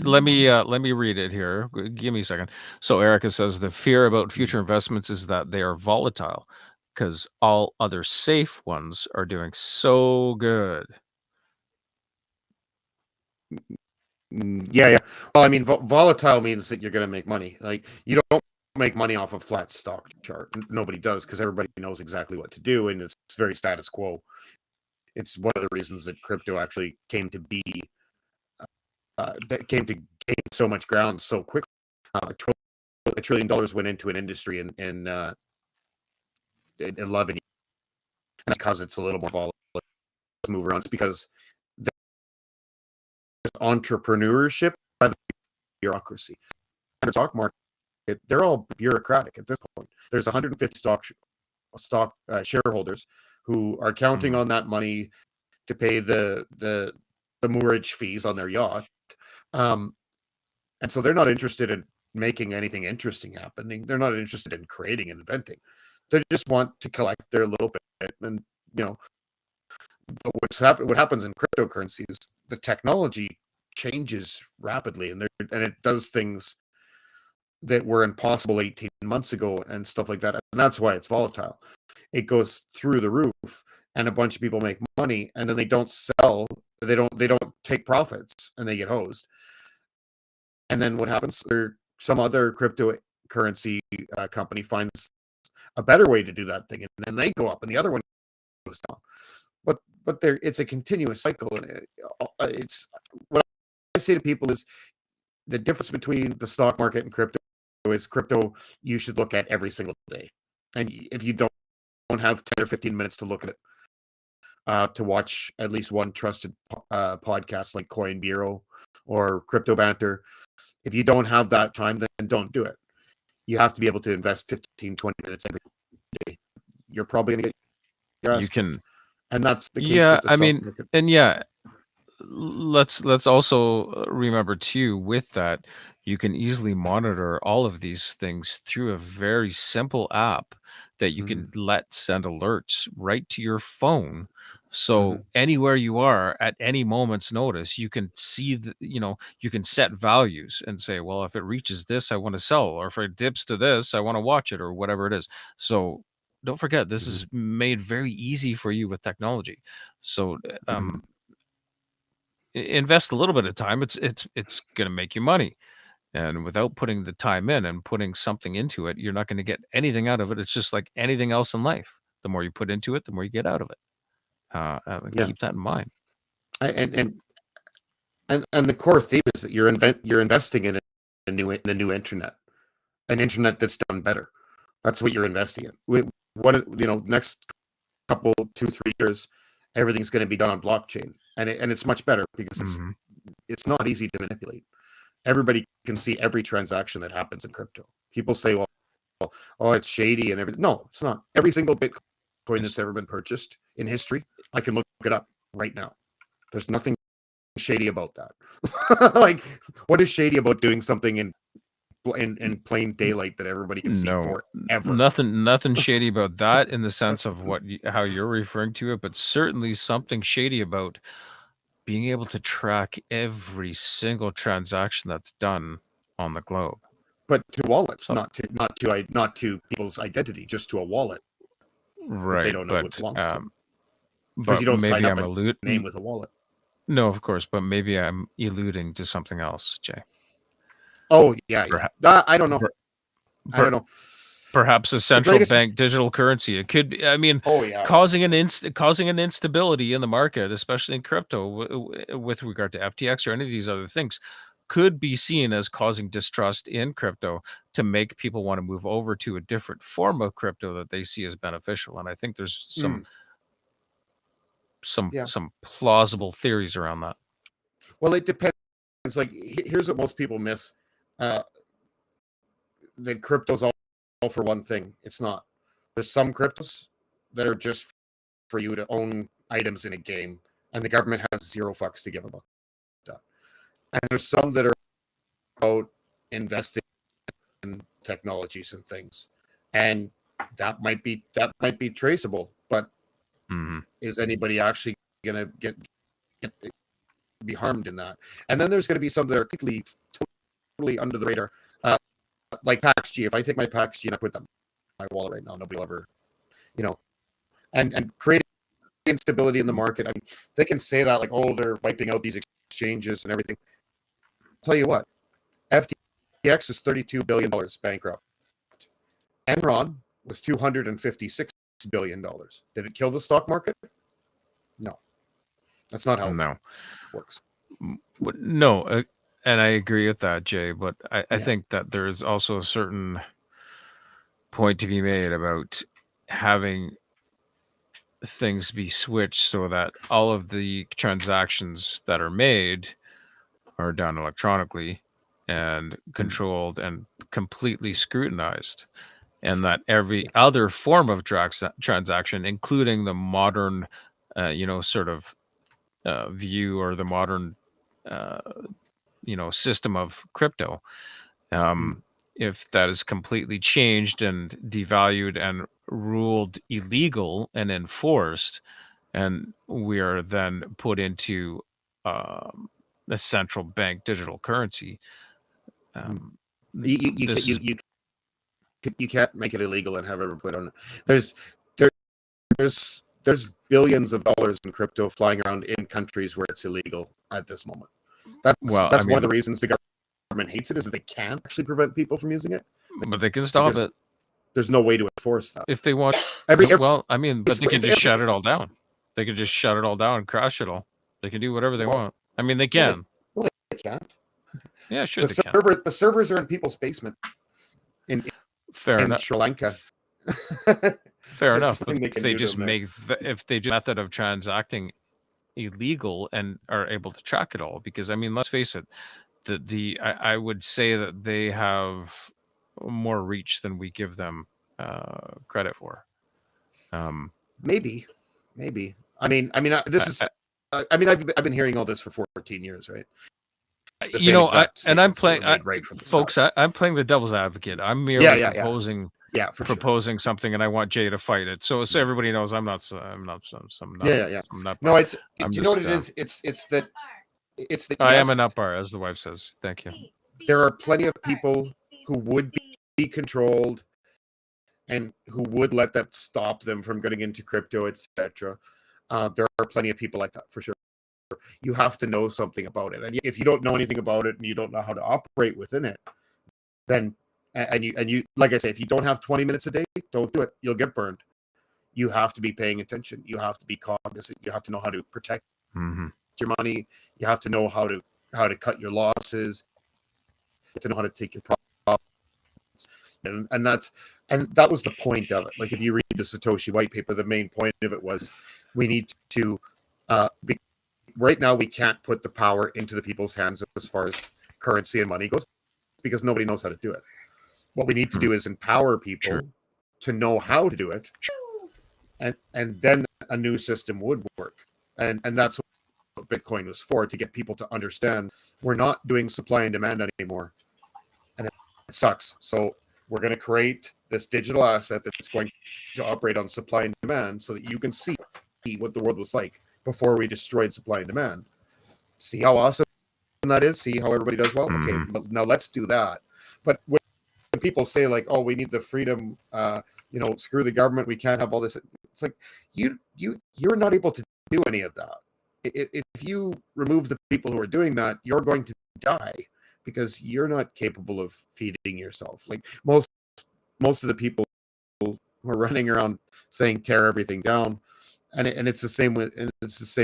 read it here. Give me a second. So Erica says the fear about future investments is that they are volatile because all other safe ones are doing so good. Yeah. Well, I mean, volatile means that you're going to make money. Like you don't make money off a flat stock chart. Nobody does because everybody knows exactly what to do, and it's very status quo. It's one of the reasons that crypto actually came to be. That came to gain so much ground so quickly. $1 trillion went into an industry in 11 years. And because it's a little more volatile, move around. It's because there's entrepreneurship by the bureaucracy. And the stock market, they're all bureaucratic at this point. There's 150 stock shareholders who are counting on that money to pay the moorage fees on their yacht. And so they're not interested in making anything interesting happening. They're not interested in creating and inventing. They just want to collect their little bit. And but what happens in cryptocurrency is the technology changes rapidly, and it does things that were impossible 18 months ago and stuff like that. And that's why it's volatile. It goes through the roof, and a bunch of people make money, and then they don't sell. They don't take profits, and they get hosed. And then what happens? Some other cryptocurrency company finds a better way to do that thing, and then they go up, and the other one goes down. But it's a continuous cycle, and it's what I say to people is the difference between the stock market and crypto is crypto you should look at every single day, and if you don't have 10 or 15 minutes to look at it, to watch at least one trusted podcast like Coin Bureau or Crypto Banter. If you don't have that time, then don't do it. You have to be able to invest 15, 20 minutes every day. You're probably going to get your ass You can, kicked. And that's the case yeah, with the I stock mean, market. and yeah, let's also remember too, with that, you can easily monitor all of these things through a very simple app that you can send alerts right to your phone. So anywhere you are at any moment's notice, you can see you can set values and say, well, if it reaches this, I want to sell, or if it dips to this, I want to watch it, or whatever it is. So don't forget, this is made very easy for you with technology. So invest a little bit of time. It's going to make you money, and without putting the time in and putting something into it, you're not going to get anything out of it. It's just like anything else in life. The more you put into it, the more you get out of it. Yeah. Keep that in mind. And the core theme is that you're investing in the new internet, an internet that's done better. That's what you're investing in. Next couple 2-3 years, everything's going to be done on blockchain, and it's much better because it's not easy to manipulate. Everybody can see every transaction that happens in crypto. People say, well, oh, it's shady and everything. No, it's not. Every single Bitcoin that's ever been purchased in history, I can look it up right now. There's nothing shady about that. Like, what is shady about doing something in plain daylight that everybody can see forever? Nothing shady about that in the sense of how you're referring to it, but certainly something shady about being able to track every single transaction that's done on the globe. But to wallets, not to people's identity, just to a wallet. Right. They don't know who it belongs to. But You don't sign maybe up I'm a name with a wallet. No, of course, but maybe I'm alluding to something else, Jay. Oh yeah, yeah. Perha- I don't know. per- I don't know. Perhaps a The central greatest. bank digital currency. It could be. I mean, Oh yeah. causing an instability in the market, especially in crypto, with regard to FTX or any of these other things, could be seen as causing distrust in crypto to make people want to move over to a different form of crypto that they see as beneficial. And I think there's Mm, yeah. some plausible theories around that. Well, it depends. Like here's what most people miss: uh, that crypto's all for one thing. It's not. There's some cryptos that are just for you to own items in a game, and the government has zero fucks to give about that. And there's some that are about investing in technologies and things, and that might be traceable. But Mhm. is anybody actually going to get be harmed in that? And then there's going to be some that are totally under the radar, like PaxG. If I take my PaxG and I put that in my wallet right now, nobody will ever, and creating instability in the market. I mean, they can say that like, oh, they're wiping out these exchanges and everything. I'll tell you what, FTX is $32 billion bankrupt. Enron was $256 billion. Did it kill the stock market? No, that's not how No. it works. No, and I agree with that, Jay. But I Yeah. think that there is also a certain point to be made about having things be switched so that all of the transactions that are made are done electronically and controlled and completely scrutinized, and that every other form of transaction, including the modern, sort of view or the modern, system of crypto, if that is completely changed and devalued and ruled illegal and enforced, and we are then put into a central bank digital currency. This is You can't make it illegal and have everyone put on it. There's billions of dollars in crypto flying around in countries where it's illegal at this moment. That's Well, that's I one of the mean- reasons the government hates it, is that they can't actually prevent people from using it. but they can stop There's- it There's no way to enforce that. if they want. Every Well, I mean, but they if- can just if- shut it all down. They can just shut it all down and crash it all. They can do whatever they Well, want. I mean, they well, can. they can't. Yeah, sure The they can. servers are in people's basement in Fair enough. Sri Lanka. Fair There's enough. nothing But they if can they do to just them there. if they do method of transacting illegal and are able to track it all, because I mean, let's face it, I would say that they have more reach than we give them credit for. Maybe. I mean, this is. I mean, I've been hearing all this for 14 years, right? The same exact And I'm statements that were playing, made right from the folks. start. I'm playing the devil's advocate. I'm merely Yeah. proposing Yeah, for sure. something, and I want Jay to fight it. So everybody knows I'm not. I'm not. Yeah. I'm not. No, it's. I'm Do you know what just, it is? It's that. It's that. I am yes, an up bar, as the wife says. Thank you. there are plenty of people who would be controlled and who would let that stop them from getting into crypto, etc. There are plenty of people like that, for sure. You have to know something about it, and if you don't know anything about it and you don't know how to operate within it, then and you like I say, if you don't have 20 minutes a day, don't do it. You'll get burned. You have to be paying attention. You have to be cognizant. You have to know how to protect your money. You have to know how to cut your losses. You have to know how to take your profits, and that was the point of it. Like, if you read the Satoshi white paper, the main point of it was we need to right now we can't put the power into the people's hands as far as currency and money goes, because nobody knows how to do it. What we need to do is empower people to know how to do it, and then a new system would work. And that's what Bitcoin was for, to get people to understand we're not doing supply and demand anymore, and it sucks. So we're going to create this digital asset that's going to operate on supply and demand, so that you can see what the world was like before we destroyed supply and demand. See how awesome that is? See how everybody does well? Okay, but now let's do that. But when people say like, oh, we need the freedom, screw the government, we can't have all this. It's like, you're not able to do any of that. if you remove the people who are doing that, you're going to die because you're not capable of feeding yourself. Like most of the people who are running around saying tear everything down, and it's the same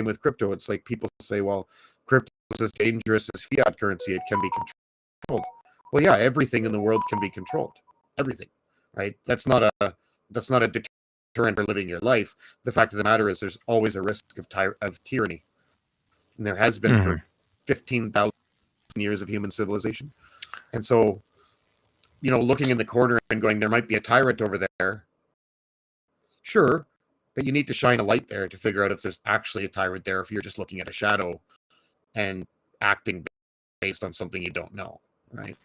with crypto. It's like people say, well, crypto is as dangerous as fiat currency. It can be controlled. Well, yeah, everything in the world can be controlled. Everything, right? That's not a deterrent for living your life. The fact of the matter is, there's always a risk of tyranny, and there has been for 15,000 years of human civilization. And so, looking in the corner and going, there might be a tyrant over there. Sure, but you need to shine a light there to figure out if there's actually a tyrant there, if you're just looking at a shadow and acting based on something you don't know, right?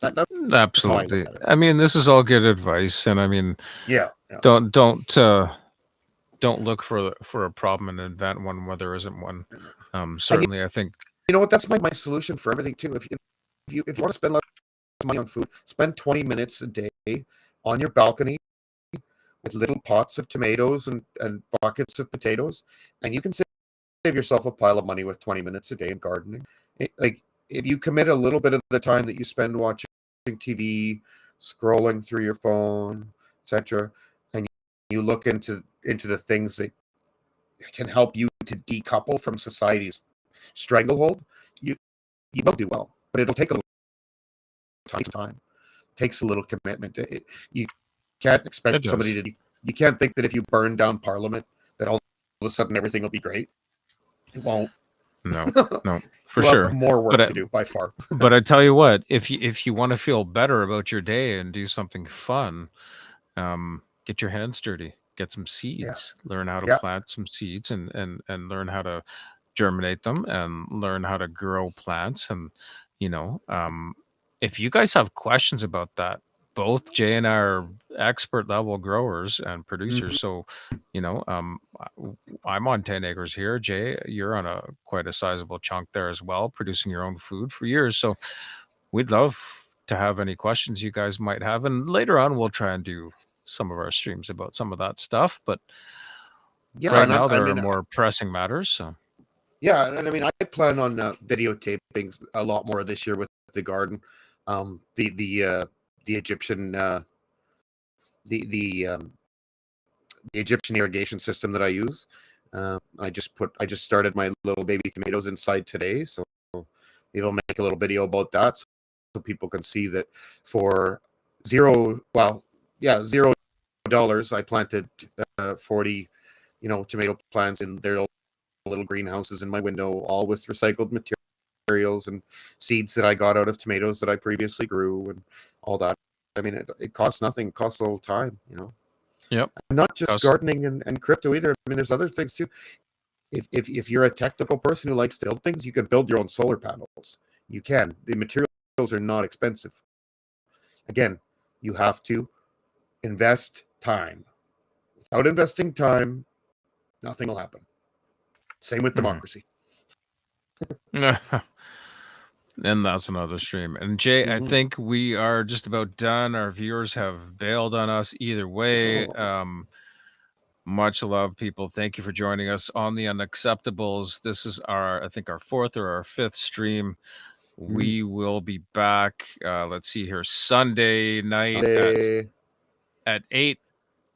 That's Absolutely. at it. I mean, this is all good advice, and I mean, Yeah. don't look for a problem and invent one where there isn't one. Certainly, I think You know what? That's my solution for everything too. If you want to spend a lot of money on food, spend 20 minutes a day on your balcony with little pots of tomatoes and buckets of potatoes, and you can save yourself a pile of money with 20 minutes a day in gardening. Like, if you commit a little bit of the time that you spend watching TV, scrolling through your phone, etc., and you look into the things that can help you to decouple from society's stranglehold, you will do well. But it'll take a little time. It takes a little commitment. You can't expect somebody to. You can't think that if you burn down Parliament, that all of a sudden everything will be great. It won't. no, for You'll sure. have more work But to do by far. But I tell you what, if you want to feel better about your day and do something fun, get your hands dirty, get some seeds, learn how to plant some seeds, and learn how to germinate them, and learn how to grow plants. And if you guys have questions about that, both Jay and I are expert level growers and producers. So, I'm on 10 acres here. Jay, you're on quite a sizable chunk there as well, producing your own food for years. So we'd love to have any questions you guys might have. And later on, we'll try and do some of our streams about some of that stuff. But right now, there are more pressing matters. So. Yeah, and I mean, I plan on videotaping a lot more this year with the garden. The Egyptian the Egyptian irrigation system that I use. I just started my little baby tomatoes inside today, so maybe I'll make a little video about that so people can see that for $0, I planted 40, tomato plants in their little greenhouses in my window, all with recycled materials and seeds that I got out of tomatoes that I previously grew and all that. I mean, it costs nothing. It costs a little time, Yep. And not just gardening and crypto either. I mean, there's other things too. If you're a technical person who likes to build things, you can build your own solar panels. You can. The materials are not expensive. Again, you have to invest time. Without investing time, nothing will happen. Same with democracy. And that's another stream. And Jay, I think we are just about done. Our viewers have bailed on us either way. Much love, people. Thank you for joining us on the Unacceptables. This is I think our 4th or our 5th stream. We will be back. Let's see here, Sunday night at 8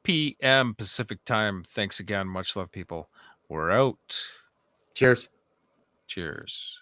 p.m. Pacific time. Thanks again. Much love, people. We're out. Cheers. Cheers.